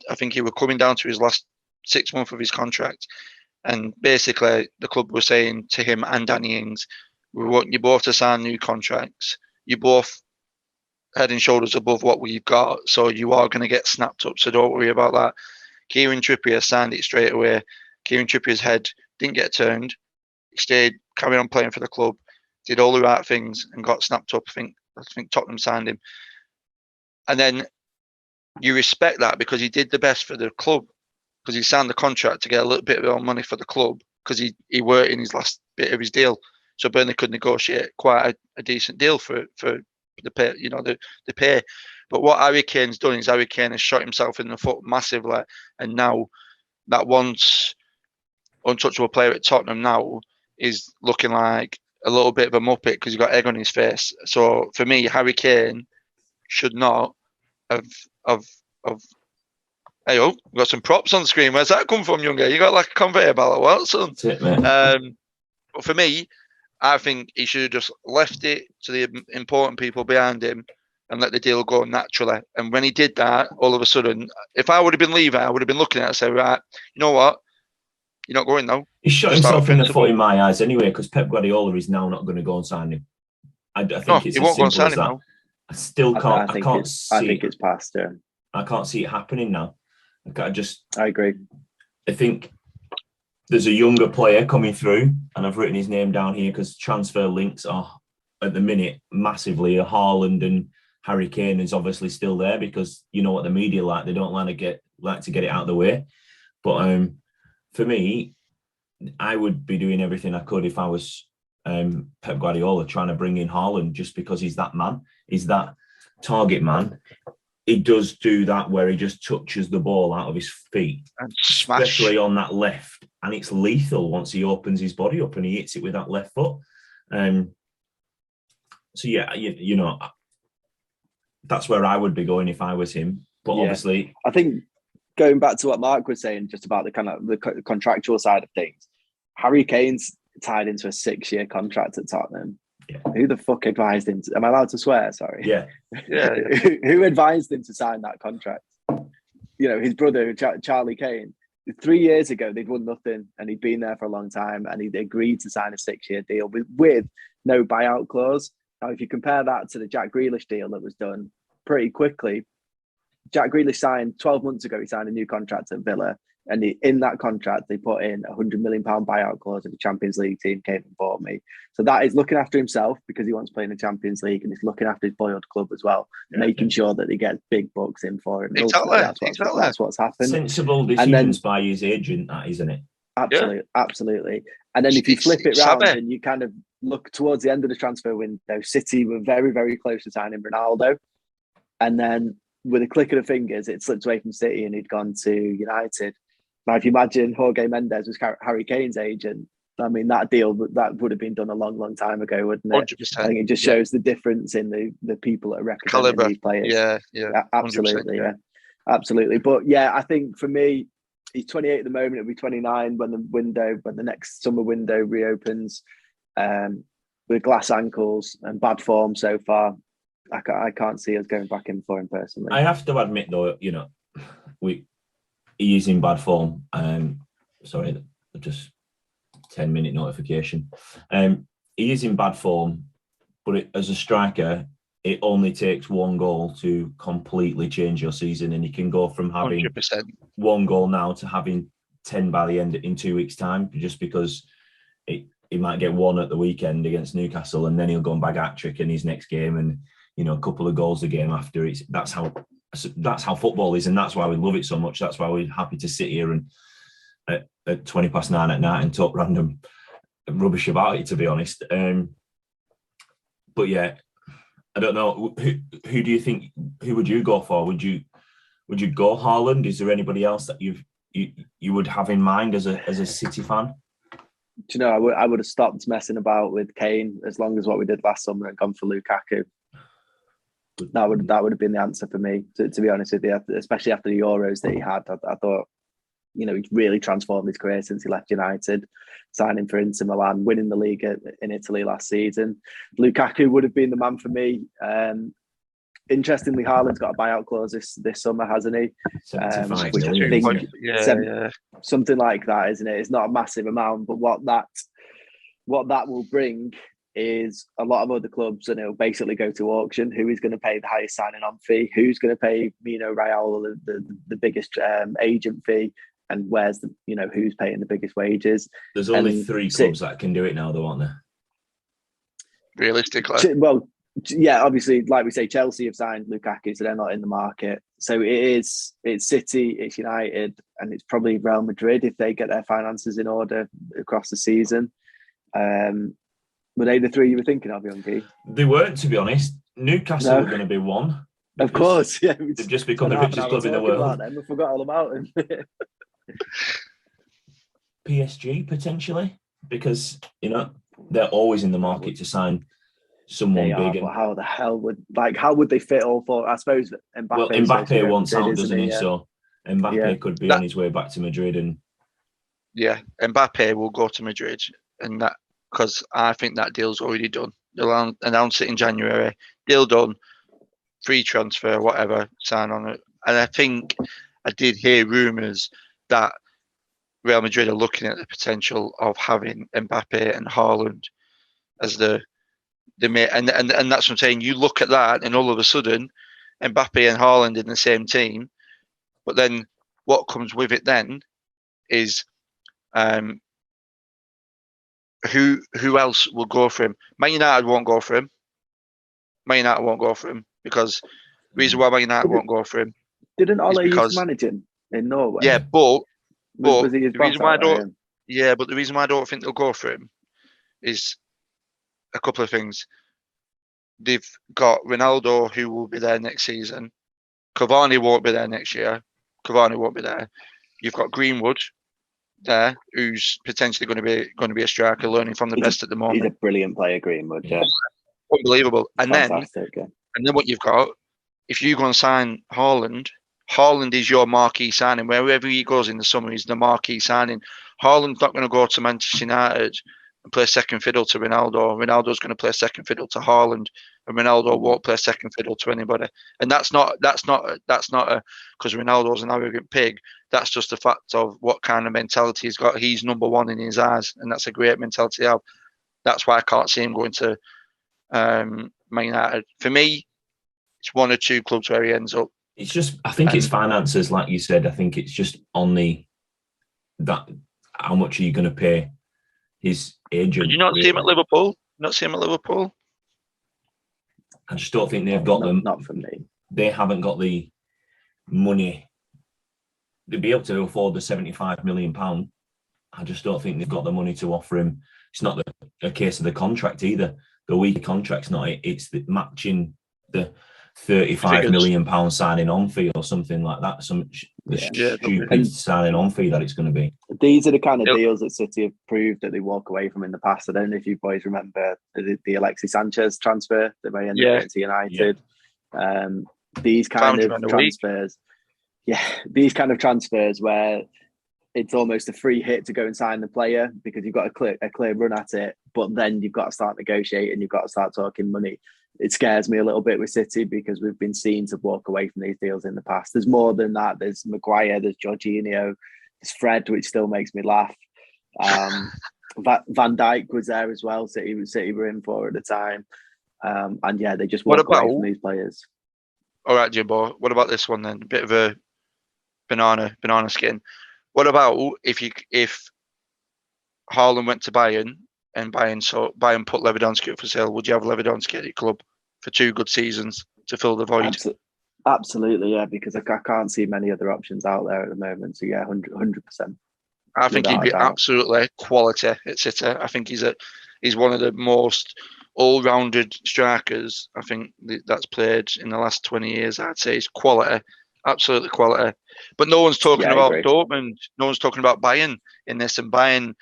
I think he was coming down to his last 6 months of his contract, and basically the club was saying to him and Danny Ings, we want you both to sign new contracts. You're both head and shoulders above what we've got, so you are going to get snapped up, so don't worry about that. Kieran Trippier signed it straight away. Kieran Trippier's head didn't get turned. He stayed, carried on playing for the club, did all the right things and got snapped up. I think Tottenham signed him. And then you respect that because he did the best for the club, because he signed the contract to get a little bit more money for the club, because he worked in his last bit of his deal. So Burnley could negotiate quite a decent deal for the pay, you know, the pay. But what Harry Kane's done is Harry Kane has shot himself in the foot massively, and now that once untouchable player at Tottenham now is looking like a little bit of a muppet because he's got egg on his face. So for me, Harry Kane should not have. Hey, oh, we've got some props on the screen. Where's that come from, Younger? You got like a conveyor belt or what, son? That's it, mate. But for me, I think he should have just left it to the important people behind him and let the deal go naturally. And when he did that, all of a sudden, if I would have been leaving, I would have been looking at it and say, right, you know what? You're not going now. He shot himself in the foot in my eyes anyway, because Pep Guardiola is now not going to go and sign him. I think it's as simple as that. Now. I still can't. I can't see. I think it's past him. I can't see it happening now. I agree. I think there's a younger player coming through, and I've written his name down here because transfer links are at the minute massively. Haaland and Harry Kane is obviously still there because you know what the media like. They don't like to get it out of the way. But for me, I would be doing everything I could if I was Pep Guardiola, trying to bring in Haaland just because he's that man. He's that target man. He does do that where he just touches the ball out of his feet, and smash, especially on that left, and it's lethal once he opens his body up and he hits it with that left foot. So yeah, you know, that's where I would be going if I was him. But obviously, I think going back to what Mark was saying, just about the kind of the contractual side of things, Harry Kane's tied into a 6-year contract at Tottenham. Yeah. Who the fuck advised him? Am I allowed to swear? Sorry. Yeah. Who advised him to sign that contract? You know, his brother, Charlie Kane. 3 years ago, they'd won nothing and he'd been there for a long time and he'd agreed to sign a 6-year deal with no buyout clause. Now, if you compare that to the Jack Grealish deal that was done pretty quickly, Jack Grealish signed 12 months ago, he signed a new contract at Villa. And in that contract, they put in a £100 million buyout clause if the Champions League team came and bought me. So that is looking after himself because he wants to play in the Champions League, and he's looking after his boyhood club as well, making sure that he gets big bucks in for him. Exactly. That's what's happened. Sensible decisions by his agent, that isn't it? Absolutely. And then if you flip it round and you kind of look towards the end of the transfer window, City were very, very close to signing Ronaldo. And then with a click of the fingers, it slipped away from City and he'd gone to United. Now, if you imagine Jorge Mendes was Harry Kane's agent, I mean, that deal that would have been done a long, long time ago, wouldn't it? 100%. I think it just shows the difference in the people that are representing these players. Yeah, absolutely, absolutely. But yeah, I think for me, he's 28 at the moment. He'll be 29 when the next summer window reopens. With glass ankles and bad form so far, I can't see us going back in for him personally. I have to admit, though, you know, he is in bad form. Sorry, just 10-minute notification. He is in bad form, but as a striker, it only takes one goal to completely change your season, and he can go from having 100%. one goal now to having 10 by the end in 2 weeks' time, just because he might get one at the weekend against Newcastle, and then he'll go and bag hat-trick in his next game, and you know, a couple of goals a game after. That's how football is, and that's why we love it so much. That's why we're happy to sit here and at 9:20 at night and talk random rubbish about it, to be honest. But yeah, I don't know. Who do you think? Who would you go for? Would you go Haaland? Is there anybody else that you would have in mind as a City fan? Do you know, I would have stopped messing about with Kane as long as what we did last summer and gone for Lukaku. That would have been the answer for me, to be honest with you, especially after the Euros that he had. I thought, you know, he's really transformed his career since he left United, signing for Inter Milan, winning the league in Italy last season. Lukaku would have been the man for me. Interestingly, Haaland's got a buyout clause this summer, hasn't he? 75 Which I million. think something like that, isn't it? It's not a massive amount, but what that will bring is a lot of other clubs, and it'll basically go to auction. Who is going to pay the highest signing on fee? Who's going to pay Mino Raiola the biggest agent fee? And where's who's paying the biggest wages? There's only 3 clubs that can do it now, though, aren't there? Realistically, well, yeah, obviously, like we say, Chelsea have signed Lukaku, so they're not in the market. So it's City, it's United, and it's probably Real Madrid if they get their finances in order across the season. Were they the 3 you were thinking of, Youngie? They weren't, to be honest. Newcastle were going to be one. Of course, yeah. They've just become the richest club in the world. I forgot all about them. PSG, potentially, because, they're always in the market to sign someone big. But how the hell how would they fit all 4? I suppose Mbappe. Well, Mbappe wants out, doesn't he? So Mbappe could be on his way back to Madrid, and Mbappe will go to Madrid, and that because I think that deal's already done. They'll announce it in January. Deal done, free transfer, whatever, sign on it. And I think I did hear rumours that Real Madrid are looking at the potential of having Mbappe and Haaland as the mate, and that's what I'm saying. You look at that, and all of a sudden, Mbappe and Haaland in the same team. But then, what comes with it then is, who else will go for him? Man United won't go for him. Man United won't go for him because the reason why Man United won't go for him. Didn't Ole used to manage him in Norway? Yeah, but was he his the reason why but the reason why I don't think they'll go for him is a couple of things. They've got Ronaldo, who will be there next season. Cavani won't be there next year. Cavani won't be there. You've got Greenwood there, who's potentially going to be a striker, learning from the best at the moment. He's a brilliant player, Greenwood. Yeah, unbelievable. And then what you've got, if you go and sign Haaland is your marquee signing. Wherever he goes in the summer, he's the marquee signing. Haaland's not going to go to Manchester United and play second fiddle to Ronaldo. Ronaldo's going to play second fiddle to Haaland, and Ronaldo won't play second fiddle to anybody. And that's not because Ronaldo's an arrogant pig. That's just the fact of what kind of mentality he's got. He's number one in his eyes, and that's a great mentality to have. That's why I can't see him going to Man United. For me, it's 1 or 2 clubs where he ends up. It's just, I think it's finances, like you said. I think it's just on how much are you going to pay his agent? Did you not see him at Liverpool? Not see him at Liverpool? I just don't think they've got them. Not for me. They haven't got the money. They'd be able to afford the £75 million. I just don't think they've got the money to offer him. It's not a case of the contract either. The weak contract's not it. It's matching the £35 million signing on fee or something like that. Some stupid signing on fee that it's going to be. These are the kind of deals that City have proved that they walk away from in the past. I don't know if you boys remember the Alexis Sanchez transfer that may end up going to United. These kind of transfers. These kind of transfers where it's almost a free hit to go and sign the player because you've got a clear run at it, but then you've got to start negotiating, you've got to start talking money. It scares me a little bit with City because we've been seen to walk away from these deals in the past. There's more than that. There's Maguire, there's Jorginho, there's Fred, which still makes me laugh. Van Dijk was there as well. City were in for at the time. They just walk away from these players. All right, Jimbo. What about this one then? A bit of a banana skin. What about if Haaland went to Bayern and Bayern put Lewandowski up for sale? Would you have Lewandowski at your club for 2 good seasons to fill the void? Absolutely, yeah. Because I can't see many other options out there at the moment. So yeah, 100%. I think he'd be absolutely quality at City. I think he's one of the most all-rounded strikers, I think that's played in the last 20 years, I'd say is quality, absolutely quality. But no one's talking about Dortmund. No one's talking about Bayern in this, and Bayern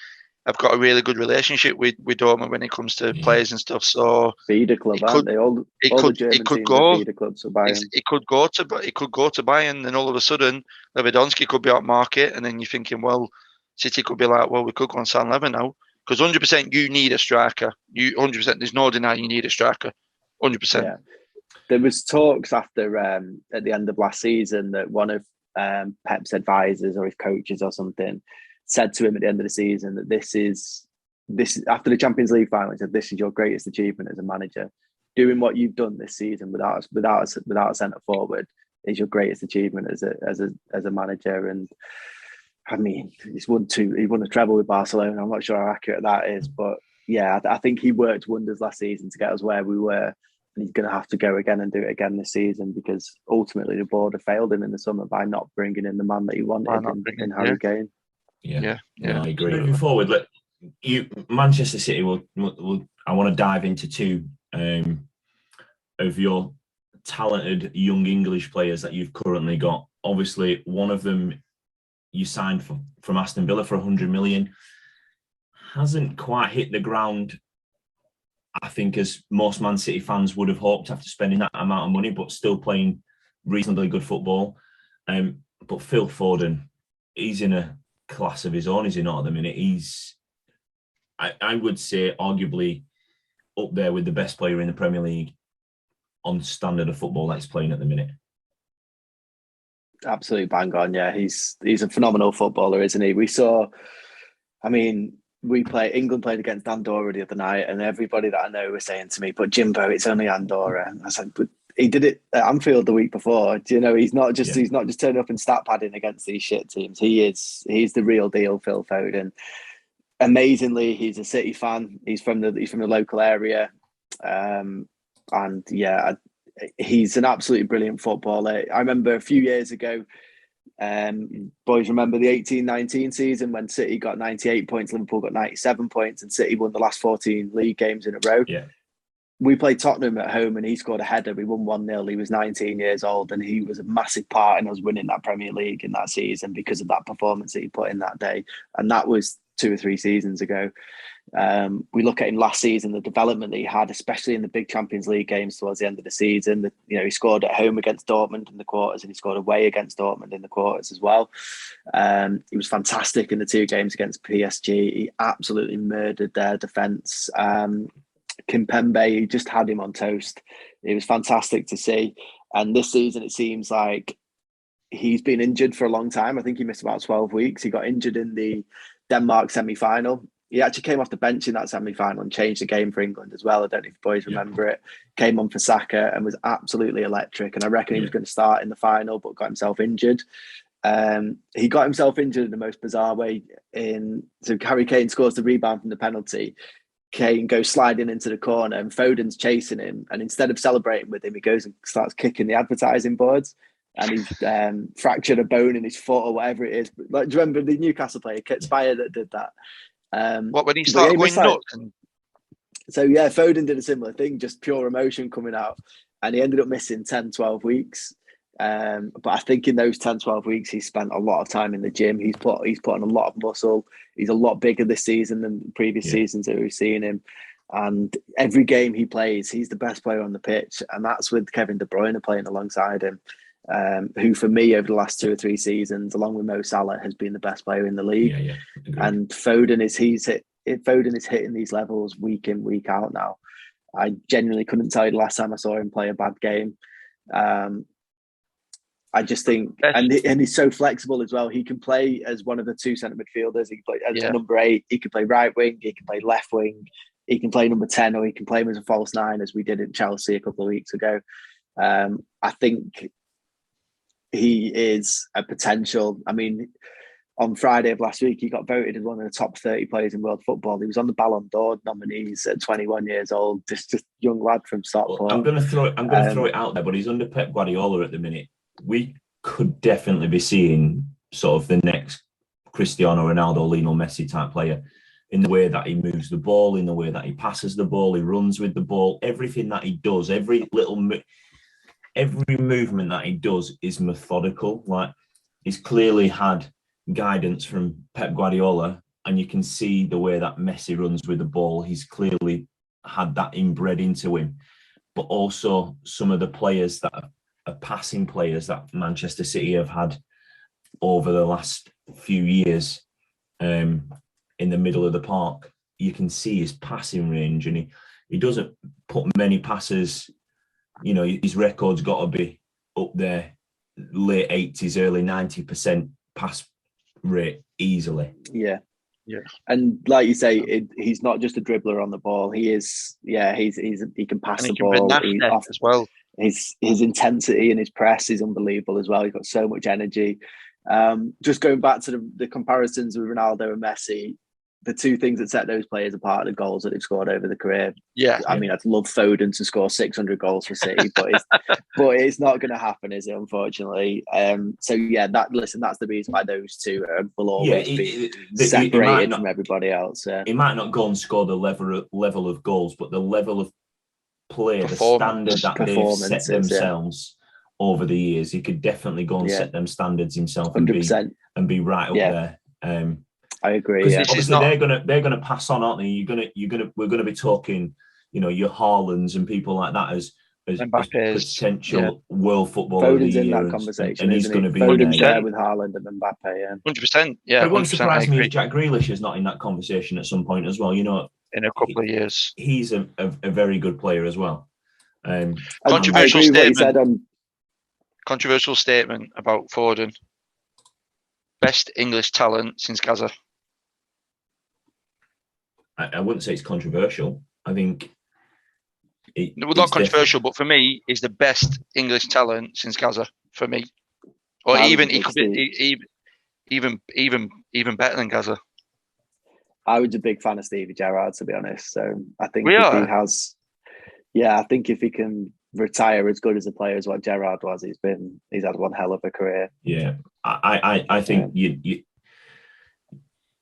have got a really good relationship with Dortmund when it comes to players and stuff. So feeder club, aren't they? All the German teams are feeder clubs for Bayern. It could go to Bayern, and all of a sudden Lewandowski could be out market, and then you're thinking, well, City could be like, well, we could go and sign Levin now, because 100% you need a striker. 100%, there's no denying you need a striker. 100%. Yeah. There was talks after at the end of last season that one of Pep's advisors or his coaches or something said to him at the end of the season that this is after the Champions League final, he said, this is your greatest achievement as a manager. Doing what you've done this season without a centre forward is your greatest achievement as a manager. And I mean, he won a treble with Barcelona. I'm not sure how accurate that is, but yeah, I think he worked wonders last season to get us where we were. And he's going to have to go again and do it again this season, because ultimately the board have failed him in the summer by not bringing in the man that he wanted in Harry Kane. Yeah, I agree. Moving forward, Manchester City. I want to dive into two of your talented young English players that you've currently got. Obviously, one of them you signed from Aston Villa for 100 million. Hasn't quite hit the ground, I think, as most Man City fans would have hoped after spending that amount of money, but still playing reasonably good football. But Phil Foden, he's in a class of his own, is he not, at the minute? He's, I would say, arguably up there with the best player in the Premier League on standard of football that he's playing at the minute. Absolutely bang on, yeah. He's a phenomenal footballer, isn't he? England played against Andorra the other night, and everybody that I know was saying to me, but Jimbo, it's only Andorra. And I was like, but he did it at Anfield the week before. Do you know, he's not just turning up and stat padding against these shit teams. He's the real deal, Phil Foden. Amazingly, he's a City fan. He's from the local area. And yeah, he's an absolutely brilliant footballer. I remember a few years ago, boys remember the 18-19 season when City got 98 points, Liverpool got 97 points, and City won the last 14 league games in a row. Yeah. We played Tottenham at home and he scored a header. We won 1-0. He was 19 years old, and he was a massive part in us winning that Premier League in that season because of that performance that he put in that day. And that was 2 or 3 seasons ago. We look at him last season, the development that he had, especially in the big Champions League games towards the end of the season. He scored at home against Dortmund in the quarters, and he scored away against Dortmund in the quarters as well. He was fantastic in the 2 games against PSG. He absolutely murdered their defence. Kimpembe, he just had him on toast. It was fantastic to see. And this season, it seems like he's been injured for a long time. I think he missed about 12 weeks. He got injured in the Denmark semi-final. He actually came off the bench in that semi-final and changed the game for England as well. I don't know if you boys remember it. Came on for Saka and was absolutely electric. And I reckon he was going to start in the final, but got himself injured. He got himself injured in the most bizarre way. So Harry Kane scores the rebound from the penalty. Kane goes sliding into the corner and Foden's chasing him. And instead of celebrating with him, he goes and starts kicking the advertising boards. And he's fractured a bone in his foot or whatever it is. Like, do you remember the Newcastle player, Kit Spire, that did that? When he started going nuts? So yeah, Foden did a similar thing, just pure emotion coming out. And he ended up missing 10, 12 weeks. But I think in those 10, 12 weeks, he spent a lot of time in the gym. He's put on a lot of muscle. He's a lot bigger this season than previous seasons that we've seen him. And every game he plays, he's the best player on the pitch. And that's with Kevin De Bruyne playing alongside him, who for me over the last 2 or 3 seasons, along with Mo Salah, has been the best player in the league. And Foden is hitting these levels week in, week out now. I genuinely couldn't tell you the last time I saw him play a bad game. I just think, and he's so flexible as well. He can play as one of the 2 centre midfielders. He can play as number 8. He can play right wing. He can play left wing. He can play number 10, or he can play him as a false 9, as we did in Chelsea a couple of weeks ago. I think he is a potential. I mean, on Friday of last week, he got voted as one of the top 30 players in world football. He was on the Ballon d'Or nominees at 21 years old. Just young lad from Stockport. Well, I'm going to throw it out there, but he's under Pep Guardiola at the minute. We could definitely be seeing sort of the next Cristiano Ronaldo, Lionel Messi type player. in the way that he moves the ball, in the way that he passes the ball, he runs with the ball. Everything that he does, every movement that he does is methodical. Like, he's clearly had guidance from Pep Guardiola, and you can see the way that Messi runs with the ball. He's clearly had that inbred into him. But also some of the players that are passing players that Manchester City have had over the last few years, in the middle of the park, you can see his passing range, and he doesn't put many passes. You know, his record's got to be up there, late 80s, early 90% pass rate easily. Yeah. Yeah. And like you say, he's not just a dribbler on the ball. He is, he can pass And the ball. as well. His intensity and his press is unbelievable as well. He's got so much energy. Just going back to the comparisons with Ronaldo and Messi, the two things that set those players apart are the goals that they've scored over the career. Yeah. I mean, I'd love Foden to score 600 goals for City, but it's not going to happen, is it? Unfortunately. So yeah, that's the reason why those two will always be separated from everybody else. He might not go and score the level of goals, but the level of play, the standard that they've set themselves over the years, he could definitely go and set them standards himself and 100%. be right up there. I agree. Because obviously they're gonna pass on, aren't they? We're gonna be talking, you know, your Haalands and people like that as potential world footballer of the year. Foden's in that conversation, and he's going to be Foden's there with Haaland and Mbappe. 100%. Yeah, it won't surprise me if Jack Grealish is not in that conversation at some point as well. You know, in a couple of years, he's a very good player as well. Controversial statement. Controversial statement about Foden. Best English talent since Gaza. I wouldn't say it's controversial. I think not controversial, but for me, he's the best English talent since Gaza. For me, or even he could be even better than Gaza. I was a big fan of Stevie Gerrard, to be honest. So I think I think if he can retire as good as a player as what Gerrard was, he's had one hell of a career. Yeah, I think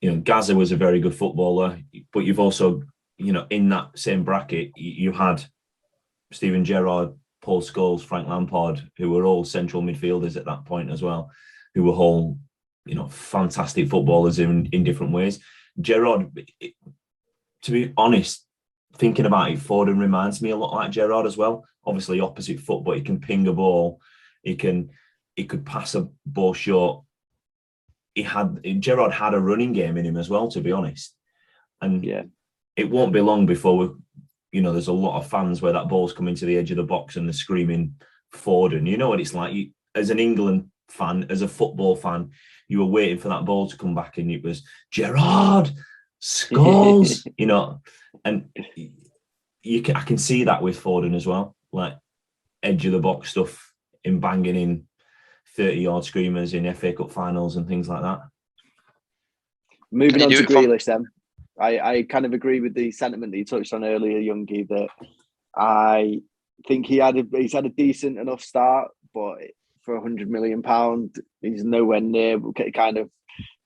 you know, Gaza was a very good footballer, but you've also, you know, in that same bracket, you had Steven Gerrard, Paul Scholes, Frank Lampard, who were all central midfielders at that point as well, who were all, you know, fantastic footballers in different ways. Gerrard, to be honest, thinking about it, Foden reminds me a lot like Gerrard as well. Obviously opposite foot, but he can ping a ball. He could pass a ball short. Gerrard had a running game in him as well, to be honest. And it won't be long before there's a lot of fans where that ball's coming to the edge of the box and they're screaming Foden. You know what it's like. As an England fan, as a football fan, you were waiting for that ball to come back, and it was Gerrard, Scholes, you know. And I can see that with Foden as well, like edge of the box stuff, in banging in 30-yard screamers in FA Cup finals and things like that. Moving on to Grealish then. I kind of agree with the sentiment that you touched on earlier, Youngie, that I think he's had a decent enough start, but for £100 million, he's nowhere near kind of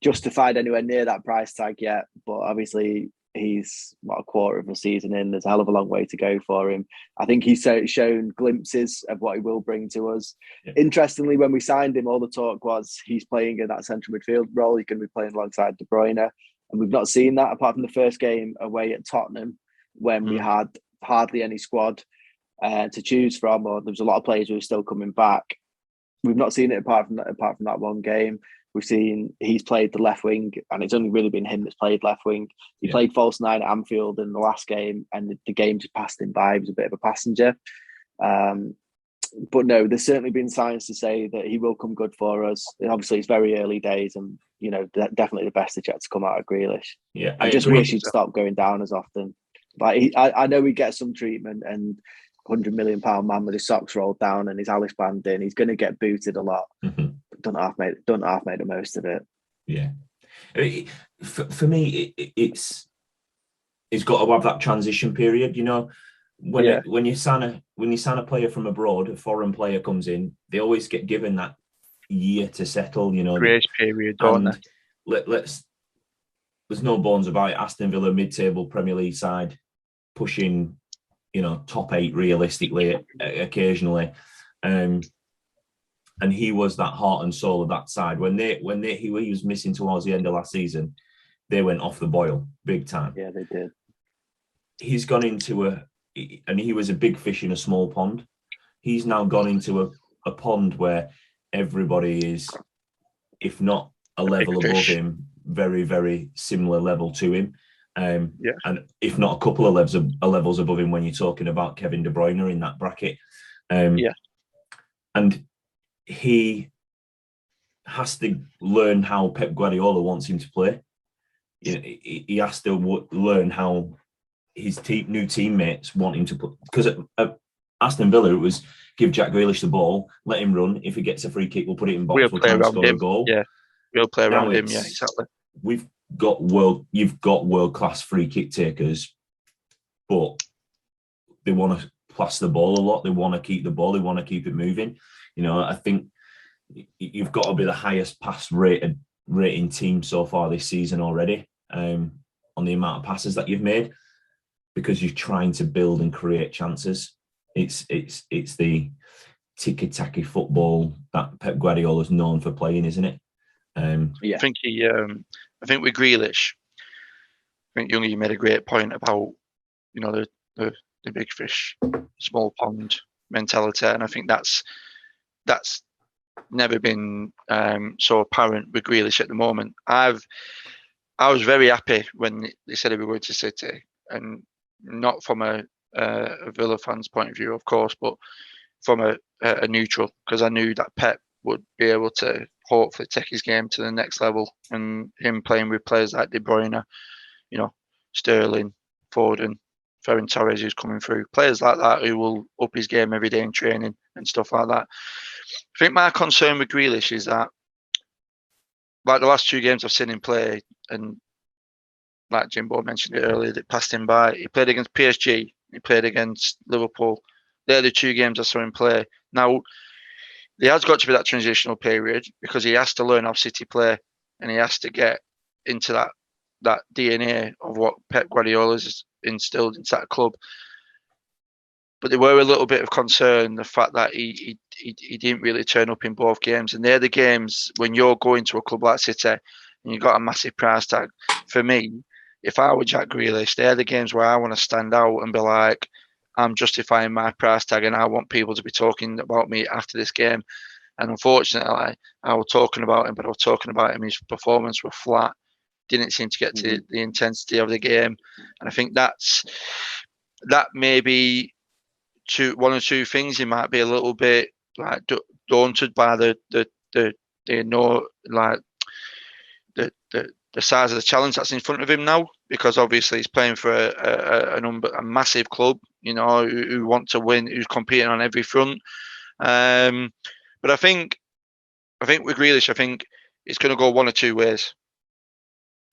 justified anywhere near that price tag yet. But obviously he's a quarter of a season in. There's a hell of a long way to go for him. I think he's shown glimpses of what he will bring to us. Yeah. Interestingly, when we signed him, all the talk was he's playing in that central midfield role. He's going to be playing alongside De Bruyne. And we've not seen that apart from the first game away at Tottenham, when we had hardly any squad to choose from, or there was a lot of players who were still coming back. We've not seen it apart from that one game. We've seen he's played the left wing, and it's only really been him that's played left wing. He played false nine at Anfield in the last game, and the game just passed him by. He was a bit of a passenger. But no, there's certainly been signs to say that he will come good for us. And obviously, it's very early days, and definitely the best is yet to come out of Grealish. Yeah, I just wish he'd stop going down as often. Like I know he gets some treatment, and £100 million man with his socks rolled down and his Alice band in, he's going to get booted a lot. Mm-hmm. Don't half make the most of it. Yeah, for me, it's got to have that transition period. You know, when you sign a player from abroad, a foreign player comes in, they always get given that year to settle. You know, grace period, don't they? Let's there's no bones about it. Aston Villa, mid-table Premier League side, pushing, top 8 realistically occasionally. And he was that heart and soul of that side. When he was missing towards the end of last season, they went off the boil big time. Yeah, they did. He's gone into and he was a big fish in a small pond. He's now gone into a pond where everybody is, if not a level above him, very, very similar level to him. And if not a couple of levels above him when you're talking about Kevin De Bruyne in that bracket. And he has to learn how Pep Guardiola wants him to play. He has to learn how his new teammates want him to put. Because at Aston Villa, it was give Jack Grealish the ball, let him run. If he gets a free kick, we'll put it in box. We'll try and score a goal. Yeah, we'll play around him. Yeah, exactly. You've got world-class free kick takers, but they want to pass the ball a lot. They want to keep the ball. They want to keep it moving. I think you've got to be the highest pass rating team so far this season already, on the amount of passes that you've made, because you're trying to build and create chances. It's the ticky-tacky football that Pep Guardiola is known for playing, isn't it? I think I think with Grealish, I think Youngie made a great point about the big fish, small pond mentality, and I think that's never been so apparent with Grealish at the moment. I was very happy when they said he was going to City, and not from a Villa fan's point of view, of course, but from a neutral, because I knew that Pep would be able to hopefully take his game to the next level, and him playing with players like De Bruyne, Sterling, Foden, Ferran Torres, who's coming through, players like that who will up his game every day in training and stuff like that. I think my concern with Grealish is that, like the last 2 games I've seen him play, and like Jimbo mentioned it earlier, that passed him by. He played against PSG, he played against Liverpool. They're the 2 games I saw him play. Now, there has got to be that transitional period, because he has to learn how City play, and he has to get into that DNA of what Pep Guardiola's instilled into that club. But there were a little bit of concern, the fact that he didn't really turn up in both games. And they're the games when you're going to a club like City and you've got a massive price tag. For me, if I were Jack Grealish, they're the games where I want to stand out and be like, I'm justifying my price tag, and I want people to be talking about me after this game. And unfortunately, I was talking about him, but I was talking about him, his performance was flat. Didn't seem to get to the intensity of the game. And I think that may be one or two things. He might be a little bit like daunted by the size of the challenge that's in front of him now, because obviously he's playing for a massive club, who want to win, who's competing on every front. But I think with Grealish, I think it's going to go one or two ways.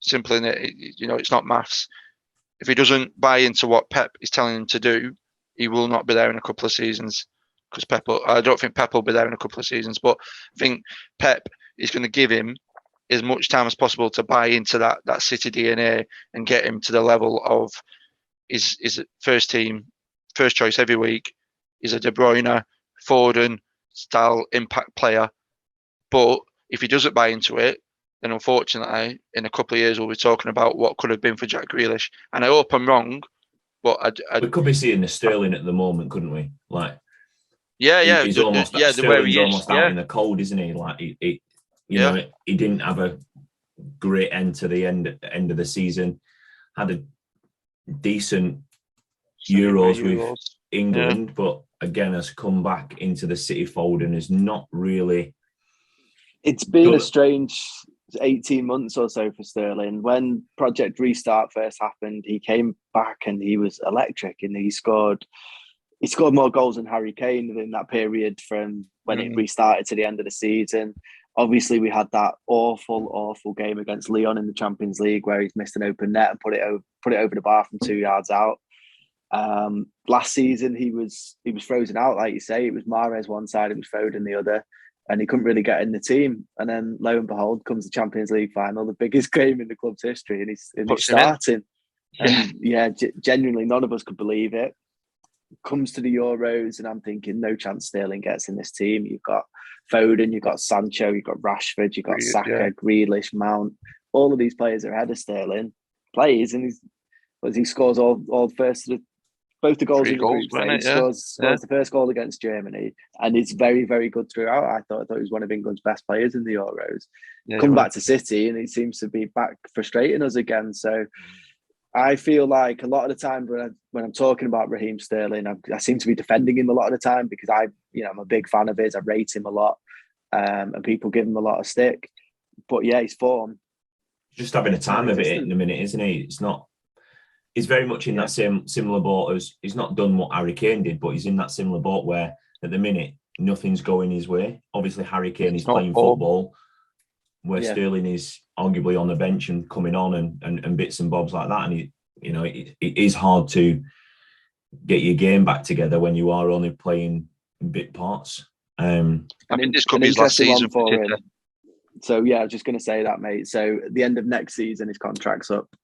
Simple in it, it's not maths. If he doesn't buy into what Pep is telling him to do, he will not be there in a couple of seasons. Because I don't think Pep will be there in a couple of seasons, but I think Pep is going to give him as much time as possible to buy into that City DNA and get him to the level of his first team, first choice every week. He's a De Bruyne, Foden style impact player. But if he doesn't buy into it, then unfortunately, in a couple of years, we'll be talking about what could have been for Jack Grealish. And I hope I'm wrong, but we could be seeing the Sterling at the moment, couldn't we? Like, he's almost Sterling's almost out in the cold, isn't he? Like, he didn't have a great end to the end of the season. Had a decent Euros with England, but again has come back into the City fold and is not really. It's been a strange 18 months or so for Sterling. When Project Restart first happened, he came back and he was electric, and he scored more goals than Harry Kane in that period from when it restarted to the end of the season. Obviously, we had that awful game against Lyon in the Champions League where he's missed an open net and put it over the bar from 2 yards out. Last season, he was frozen out, like you say. It was Mahrez one side, it was Foden the other. and he couldn't really get in the team. And then lo and behold, comes the Champions League final, the biggest game in the club's history, and he's starting. And genuinely, none of us could believe it. Comes to the Euros, and I'm thinking, no chance Sterling gets in this team. You've got Foden, you've got Sancho, you've got Rashford, you've got Saka, Grealish, Mount. All of these players are ahead of Sterling. Plays, and he scores all first. Both the goals in the group stage. Scores the first goal against Germany, and it's very, very good throughout. I thought he was one of England's best players in the Euros. Come back to City, and he seems to be back frustrating us again. So I feel like a lot of the time when I'm talking about Raheem Sterling, I seem to be defending him a lot of the time because I'm a big fan of his. I rate him a lot, and people give him a lot of stick. But yeah, his form. Just having a time of it in a minute, isn't he? It's not. He's very much in that similar boat as he's not done what Harry Kane did, but he's in that similar boat where at the minute nothing's going his way. Obviously, Harry Kane is playing football, where Sterling is arguably on the bench and coming on and bits and bobs like that. And it is hard to get your game back together when you are only playing bit parts. I mean, this could be his last season for him. So I was just going to say that, mate. So at the end of next season, his contract's up.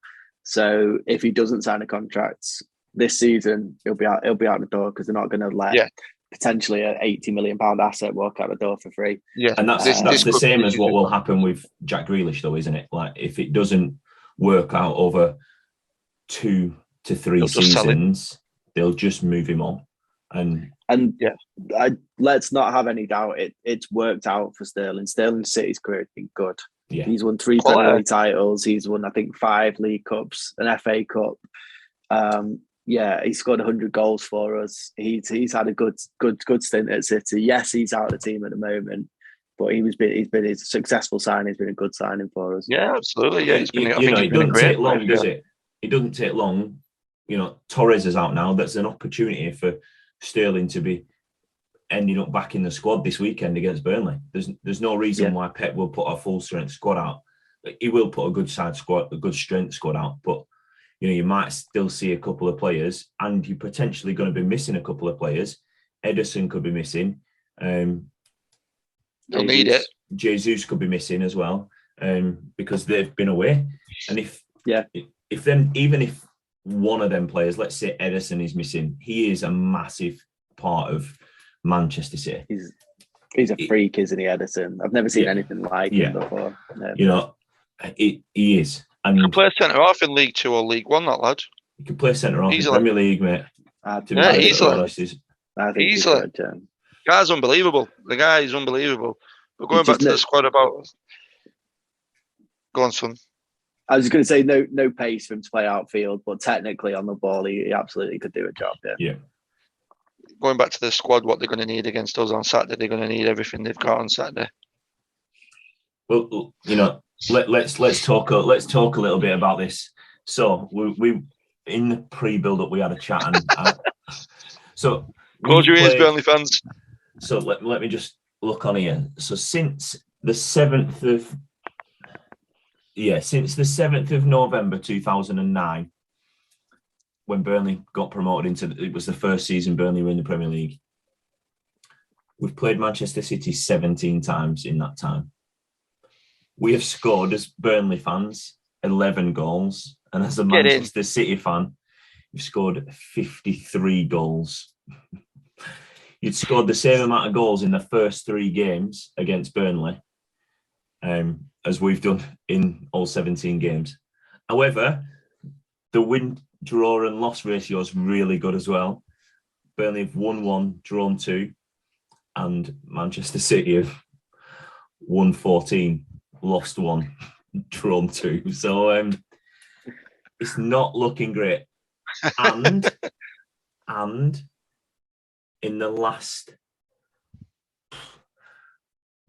So if he doesn't sign a contract this season, he'll be out the door because they're not going to let potentially an £80 million asset walk out the door for free. Yeah, and that's the same as what will happen with Jack Grealish, though, isn't it? Like if it doesn't work out over 2 to 3 seasons, they'll just move him on. Let's not have any doubt. It's worked out for Sterling. Sterling City's career has been good. Yeah. He's won 3 Premier League titles. He's won, I think, 5 League Cups, an FA Cup. He scored 100 goals for us. He's had a good stint at City. Yes, he's out of the team at the moment, but he's been a successful signing. He's been a good signing for us. Yeah, absolutely. Yeah, it doesn't take long, does it? It doesn't take long. Torres is out now. That's an opportunity for Sterling to be ending up back in the squad this weekend against Burnley. There's no reason why Pep will put a full strength squad out. He will put a good strength squad out, but you might still see a couple of players, and you're potentially going to be missing a couple of players. Ederson could be missing. They'll need it. Jesus could be missing as well, because they've been away. And if one of them players, let's say Ederson, is missing, he is a massive part of Manchester City. He's a freak, isn't he, Ederson? I've never seen anything like him before. He is. And he can play centre half in League 2 or League 1, that lad. He can play centre half in Premier League, mate. Easily. Easily. Guy's unbelievable. The guy is unbelievable. But going back to the squad about... Go on, son. I was going to say no pace for him to play outfield, but technically on the ball, he absolutely could do a job. Yeah. Going back to the squad, what they're going to need against us on Saturday, they're going to need everything they've got on Saturday. Well, let's talk a little bit about this. So we in the pre-build-up we had a chat, and so close your ears, Burnley fans. So let me just look on here. So since the 7th of November 2009. When Burnley got promoted it was the first season Burnley were in the Premier League. We've played Manchester City 17 times in that time. We have scored, as Burnley fans, 11 goals. And as a Manchester City fan, you've scored 53 goals. You'd scored the same amount of goals in the first 3 games against Burnley as we've done in all 17 games. However, the win, draw and loss ratio is really good as well. Burnley have won 1, drawn 2, and Manchester City have won 14, lost 1, drawn 2. So it's not looking great. And in the last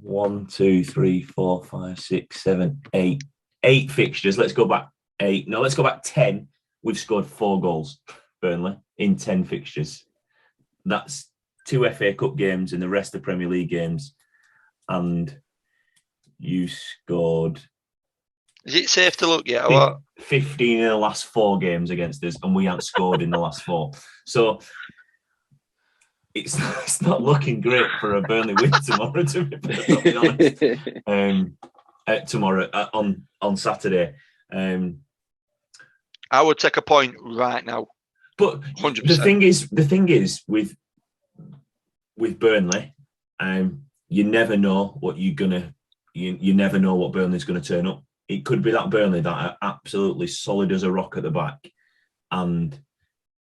1, 2, 3, 4, 5, 6, 7, 8 fixtures. Let's go back 8. No, let's go back 10. We've scored 4 goals, Burnley, in 10 fixtures. That's 2 FA Cup games and the rest of Premier League games. And you scored... Is it safe to look yet? Or what? 15 in the last 4 games against us, and we haven't scored in the last 4. So it's not looking great for a Burnley win tomorrow, to be perfectly honest. Tomorrow on Saturday. I would take a point right now. But 100%. the thing is with Burnley, you never know what you never know what Burnley's gonna turn up. It could be that Burnley that are absolutely solid as a rock at the back, and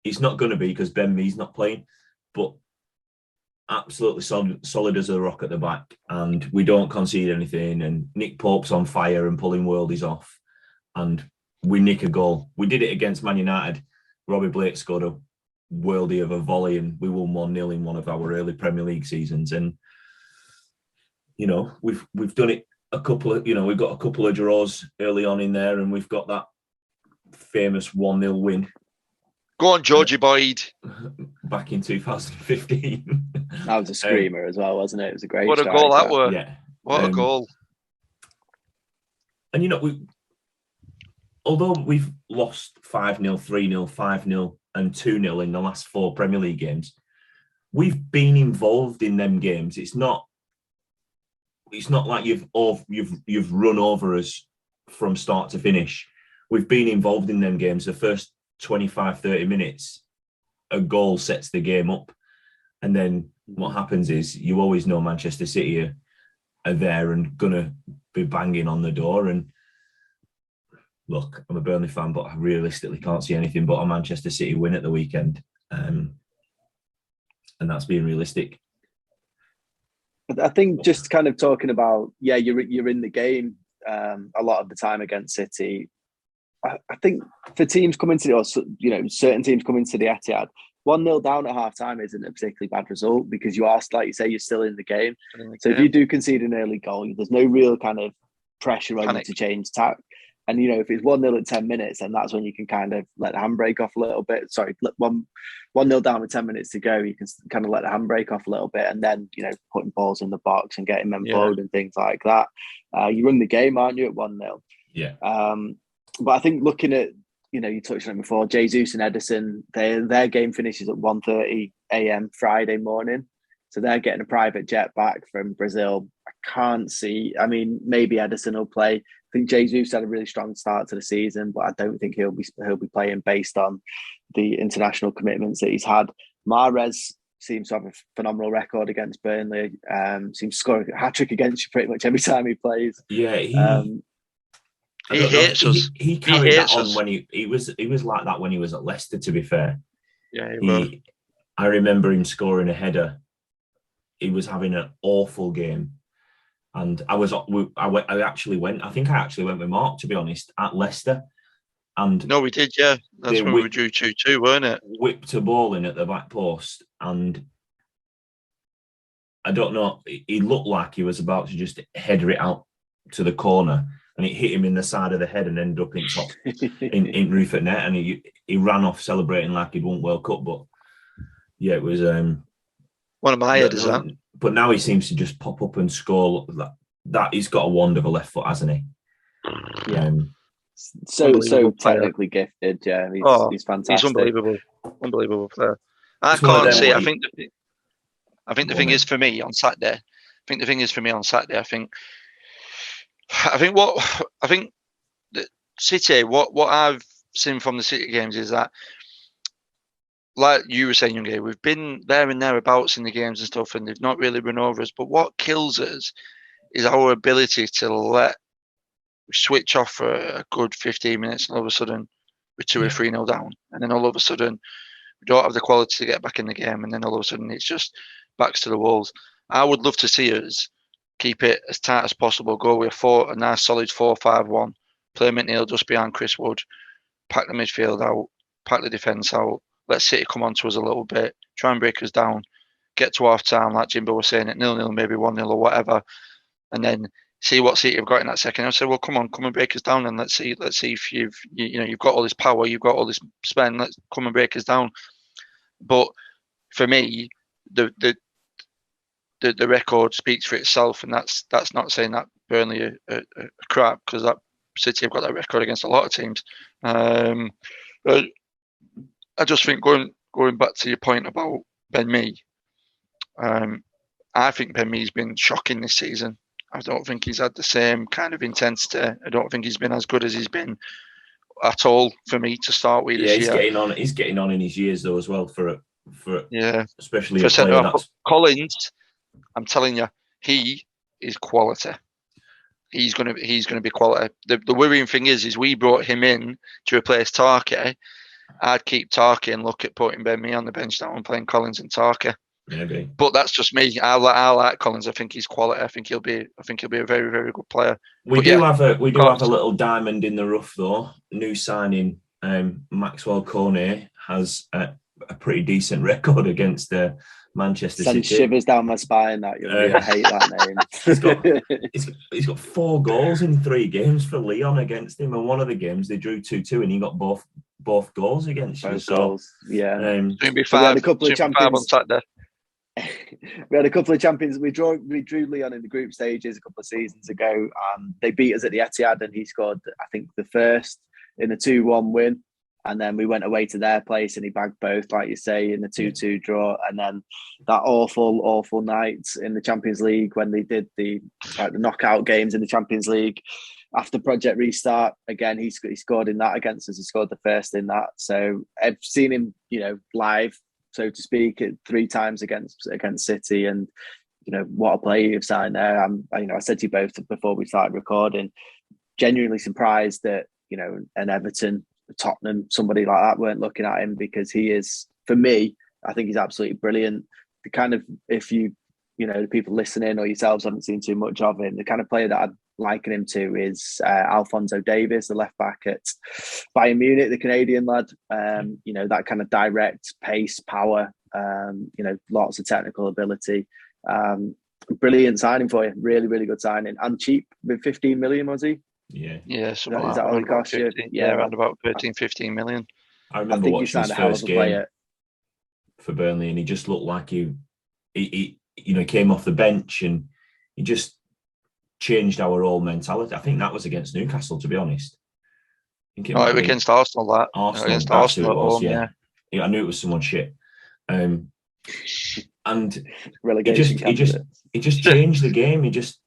it's not going to be because Ben Mee's not playing, but absolutely solid as a rock at the back, and we don't concede anything, and Nick Pope's on fire and pulling worldies off, and we nick a goal. We did it against Man United. Robbie Blake scored a worldie of a volley, and we won 1-0 in one of our early Premier League seasons. And we've done it a couple of, we've got a couple of draws early on in there, and we've got that famous 1-0 win. Go on, Georgie Boyd. Back in 2015. That was a screamer as well, wasn't it? It was a great What a goal that were. Yeah. What a goal. And, although we've lost 5-0, 3-0, 5-0 and 2-0 in the last 4 Premier League games, we've been involved in them games. It's not like you've run over us from start to finish. We've been involved in them games. The first 25, 30 minutes, a goal sets the game up. And then what happens is you always know Manchester City are there and going to be banging on the door. And look, I'm a Burnley fan, but I realistically can't see anything but a Manchester City win at the weekend. And that's being realistic. I think just kind of talking about, you're in the game a lot of the time against City. I think for teams coming to, certain teams coming to the Etihad, 1-0 down at half time isn't a particularly bad result because you are, like you say, you're still in the game. If you do concede an early goal, there's no real kind of pressure on you to change tack. And, if it's 1-0 at 10 minutes, then that's when you can kind of let the handbrake off a little bit. Sorry, 1-0 down with 10 minutes to go, you can kind of let the handbrake off a little bit and then, putting balls in the box and getting them forward and things like that. You run the game, aren't you, at 1-0? Yeah. But I think looking at, you touched on it before, Jesus and Edison, their game finishes at 1:30 a.m. Friday morning. So they're getting a private jet back from Brazil. I can't see. I mean, maybe Edison will play. I think Jesus had a really strong start to the season, but I don't think he'll be playing based on the international commitments that he's had. Mahrez seems to have a phenomenal record against Burnley. Seems to score a hat-trick against you pretty much every time he plays. Yeah, he hates us. He carried that on when he was like that when he was at Leicester, to be fair. Yeah, I remember him scoring a header. He was having an awful game. And I actually went with Mark, to be honest, at Leicester. And no, we did, yeah. That's when we drew 2-2, weren't it? Whipped a ball in at the back post. And I don't know, he looked like he was about to just header it out to the corner. And it hit him in the side of the head and ended up in top in roof at net. And he ran off celebrating like he'd won World Cup. But yeah, it was one of my headers, that. But now he seems to just pop up and score. That he's got a wand of a left foot, hasn't he? Yeah. So technically gifted. Yeah, he's fantastic. He's unbelievable player. I can't see. I think the thing is for me on Saturday. I think the City. What I've seen from the City games is that, like you were saying, Young, we've been there and thereabouts in the games and stuff, and they've not really run over us. But what kills us is our ability to switch off for a good 15 minutes, and all of a sudden we're 2 or 3-0 down, and then all of a sudden we don't have the quality to get back in the game, and then all of a sudden it's just backs to the walls. I would love to see us keep it as tight as possible, go with a nice solid 4-5-1, play McNeil just behind Chris Wood, pack the midfield out, pack the defence out, let City come on to us a little bit, try and break us down, get to half time, like Jimbo was saying, at 0-0, maybe 1-0 or whatever, and then see what City have got in that second. I said, well, come and break us down, and let's see if you've got all this power, you've got all this spend, let's come and break us down. But for me, the record speaks for itself, and that's not saying that Burnley are crap, because that City have got that record against a lot of teams. But I just think going back to your point about Ben Mee, I think Ben Mee's been shocking this season. I don't think he's had the same kind of intensity. I don't think he's been as good as he's been at all for me to start with this year. He's getting on in his years though as well for especially for a player that's Collins. I'm telling you, he is quality. He's gonna be quality. The worrying thing is we brought him in to replace Tarky. I'd keep Tarky and look at putting Ben Mee on the bench now and playing Collins and Tarky. Maybe. But that's just me. I like Collins. I think he's quality. I think he'll be a very, very good player. We do have a little diamond in the rough though. New signing, Maxwell Cornet has a pretty decent record against Manchester Sends City. shivers down my spine. That I hate that name. he's got 4 goals in 3 games for Leon against him, and one of the games they drew 2-2, and he got both goals against you. Goals. Yeah. Soon be 5. We had a couple of champions. We had a couple of champions. We drew Leon in the group stages a couple of seasons ago, and they beat us at the Etihad, and he scored, I think, the first in a 2-1 win. And then we went away to their place and he bagged both, like you say, in the 2-2 draw. And then that awful night in the Champions League when they did the knockout games in the Champions League after Project Restart, again, he scored in that against us. He scored the first in that. So I've seen him, live, so to speak, 3 times against City. And, what a player you've signed there. I said to you both before we started recording, genuinely surprised that, an Everton, Tottenham, somebody like that weren't looking at him, because he is, for me, I think he's absolutely brilliant. The kind of, if you the people listening or yourselves haven't seen too much of him, the kind of player that I'd liken him to is Alphonso Davies, the left back at Bayern Munich, the Canadian lad. That kind of direct pace, power, lots of technical ability. Brilliant signing for you. Really, really good signing. And cheap, with 15 million, was he? Yeah. So is that all it cost you? Yeah, around about 13-15 million. I remember watching his first game for Burnley, and he just looked like he came off the bench and he just changed our whole mentality. I think that was against Newcastle, to be honest. Against Arsenal, that. Against Arsenal, yeah. I knew it was someone shit. And relegation he just changed the game. He just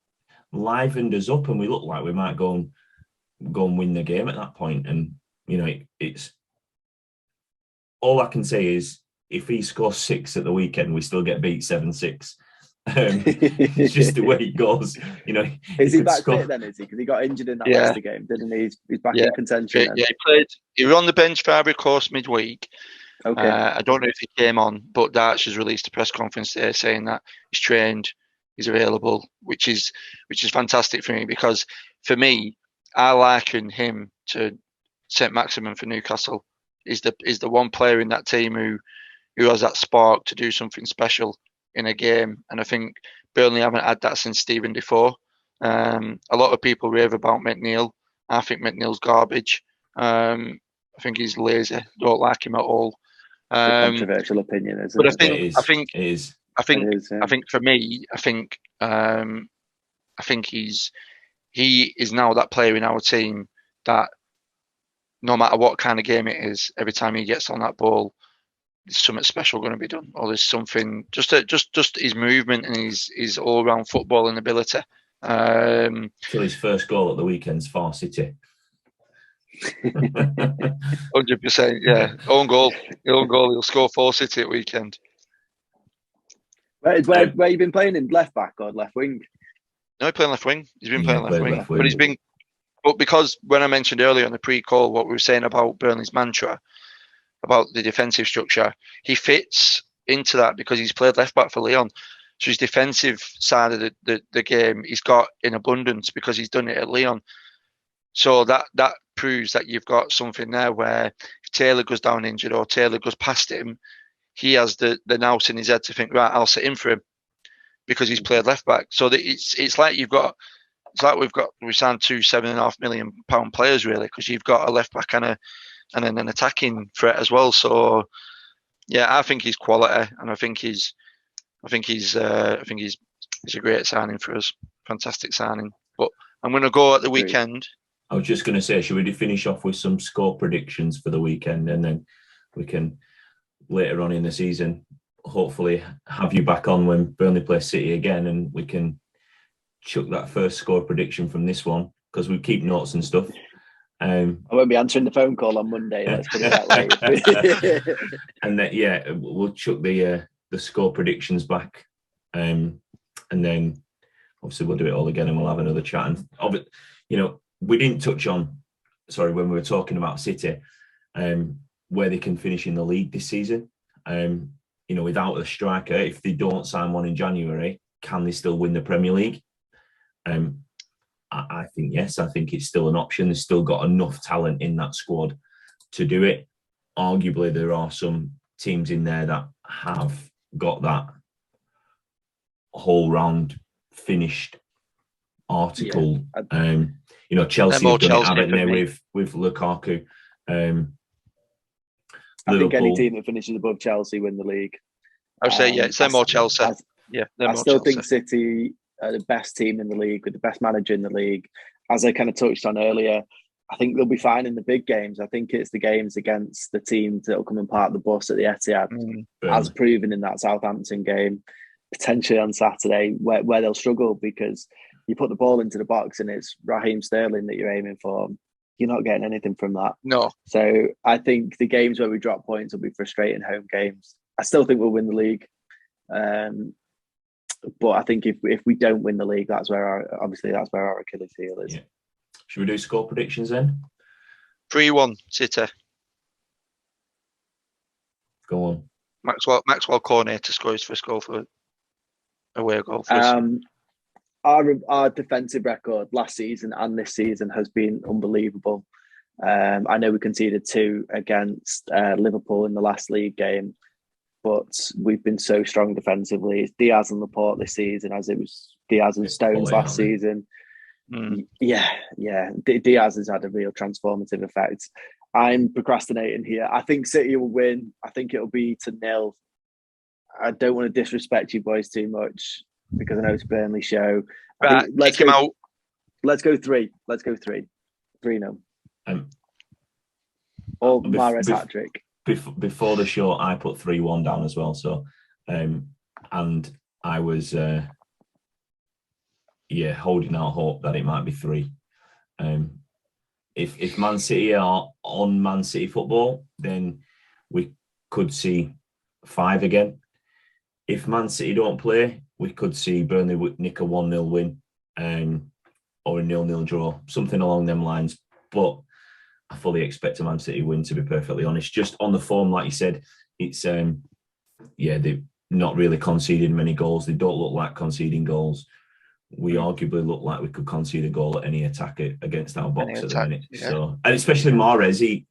livened us up, and we looked like we might go and win the game at that point. And it's all I can say is, if he scores 6 at the weekend, we still get beat 7-6. It's just the way it goes. Is he back fit then? Is he? Because he got injured in that Leicester game, didn't he? He's back in contention. Yeah, he played. He was on the bench for Ivory Coast midweek. Okay. I don't know if he came on, but Darch has released a press conference there saying that he's trained, he's available, which is fantastic for me, because for me, I liken him to St. Maximin for Newcastle. Is the one player in that team who has that spark to do something special in a game, and I think Burnley haven't had that since Stephen Defoe. A lot of people rave about McNeil. I think McNeil's garbage. I think he's lazy. Don't like him at all. Controversial opinion, isn't but it? I think for me, I think he is now that player in our team that no matter what kind of game it is, every time he gets on that ball, there's something special going to be done, or there's something just his movement and his all round footballing ability. Till his first goal at the weekend's for City. 100%, yeah. Own goal. He'll score for City at weekend. Where you been playing him? Left back or left wing? No, he's playing left wing. He's been playing left wing. But because when I mentioned earlier on the pre-call what we were saying about Burnley's mantra, about the defensive structure, he fits into that because he's played left back for Leon. So his defensive side of the game he's got in abundance because he's done it at Leon. So that proves that you've got something there where if Taylor goes down injured or Taylor goes past him, he has the nous in his head to think, right, I'll sit in for him because he's played left back. So that it's like we signed 2 £7.5 million players really, because you've got a left back and an attacking threat as well. So yeah, I think he's quality, and I think he's a great signing for us. Fantastic signing. But I'm going to go at the weekend. I was just going to say, should we finish off with some score predictions for the weekend, and then we can later on in the season hopefully have you back on when Burnley play City again, and we can chuck that first score prediction from this one, because we keep notes and stuff. I won't be answering the phone call on Monday. Let's put it that way. And then we'll chuck the score predictions back, and then obviously we'll do it all again, and we'll have another chat. And we didn't touch on, when we were talking about City, where they can finish in the league this season. Without a striker, if they don't sign one in January, can they still win the Premier League? I think yes. I think it's still an option. They've still got enough talent in that squad to do it. Arguably, there are some teams in there that have got that whole round finished article. Yeah. Chelsea have done it, haven't they, with Lukaku. I think any team that finishes above Chelsea win the league. I would say, same more Chelsea. I still think City are the best team in the league with the best manager in the league. As I kind of touched on earlier, I think they'll be fine in the big games. I think it's the games against the teams that will come and park the bus at the Etihad, as proven in that Southampton game, potentially on Saturday, where they'll struggle, because you put the ball into the box and it's Raheem Sterling that you're aiming for. You're not getting anything from that. No. So I think the games where we drop points will be frustrating home games. I still think we'll win the league. But I think if we don't win the league, that's where our Achilles heel is. Yeah. Should we do score predictions then? 3-1 City. Go on. Maxwell Cornet to score his first goal for away goal for us. Our defensive record last season and this season has been unbelievable. I know we conceded 2 against Liverpool in the last league game, but we've been so strong defensively. It's Diaz and Laporte this season, as it was Diaz and Stones last season. Yeah. Diaz has had a real transformative effect. I'm procrastinating here. I think City will win. I think it'll be 2-0. I don't want to disrespect you boys too much, because I know it's Burnley show. Right, kick him out. Let's go 3. 3-0. Or Mahrez hat-trick. Before the show, I put 3-1 down as well. So, and I was, holding out hope that it might be 3. If Man City are on Man City football, then we could see 5 again. If Man City don't play, we could see Burnley nick a 1-0 win, or a 0-0 draw, something along them lines. But I fully expect a Man City win, to be perfectly honest. Just on the form, like you said, it's they've not really conceded many goals. They don't look like conceding goals. We arguably look like we could concede a goal at any attack against our box at the minute. Yeah. So, and especially Mahrez, he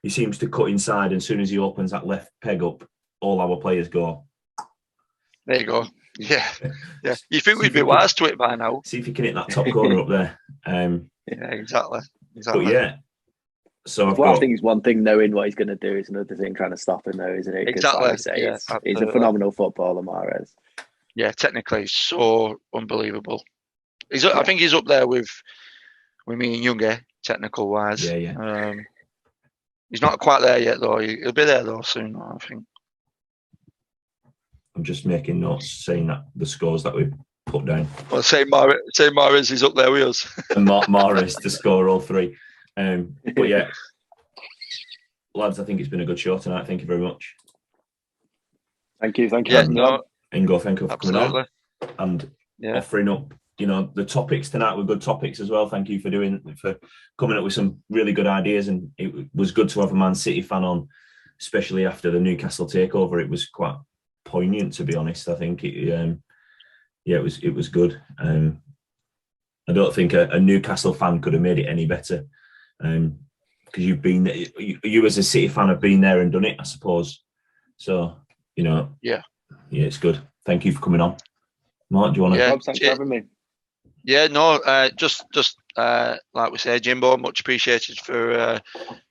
seems to cut inside, and as soon as he opens that left peg up, all our players go. There you go. Yeah. You think we'd be wise to it by now? See if you can hit that top corner up there. Yeah, exactly. But yeah. So I think it's one thing knowing what he's going to do is another thing trying to stop him, though, isn't it? Exactly. Like I say, he's a phenomenal footballer, Mahrez. Yeah, technically, he's so unbelievable. I think he's up there with me and Younger, technical wise. Yeah. He's not quite there yet, though. He'll be there though soon, I think. I'm just making notes saying that the scores that we've put down. Well, say Mahrez is up there with us. And Mahrez to score all 3. But yeah, lads, I think it's been a good show tonight. Thank you very much. Thank you. Thank you. Ingo, thank you for coming on and offering up, the topics tonight were good topics as well. Thank you for coming up with some really good ideas, and it was good to have a Man City fan on, especially after the Newcastle takeover. It was quite poignant, to be honest. I think it was good. I don't think a Newcastle fan could have made it any better, because you've been there. You as a City fan have been there and done it, I suppose. So it's good. Thank you for coming on, Mark. Do you want to? Thanks for having me. Yeah, no, just like we said, Jimbo, much appreciated for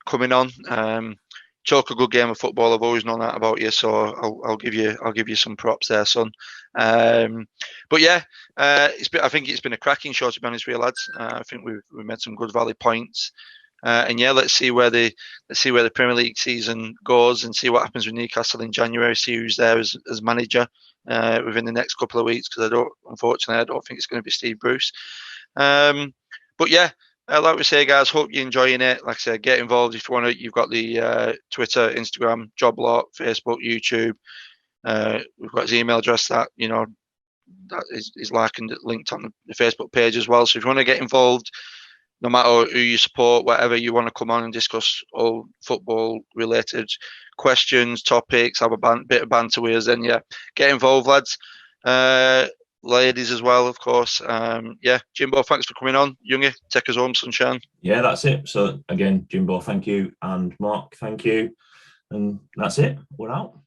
coming on. Talk a good game of football. I've always known that about you, so I'll give you some props there, son. But yeah, I think it's been a cracking show, to be honest with you, lads. I think we've made some good valid points. And yeah, let's see where the Premier League season goes, and see what happens with Newcastle in January. See who's there as manager within the next couple of weeks, because unfortunately, I don't think it's going to be Steve Bruce. But yeah, like we say, guys, hope you're enjoying it. Like I said, get involved if you want to. You've got the Twitter, Instagram, Job Lot, Facebook, YouTube. We've got his email address that is linked on the Facebook page as well. So if you want to get involved, no matter who you support, whatever you want to come on and discuss all football related questions, topics, have a bit of banter with us, then yeah, get involved, lads. Ladies as well, of course. Yeah, Jimbo, thanks for coming on. Youngie, take us home, sunshine. Yeah, that's it. So again, Jimbo, thank you, and Mark, thank you, and that's it. We're out.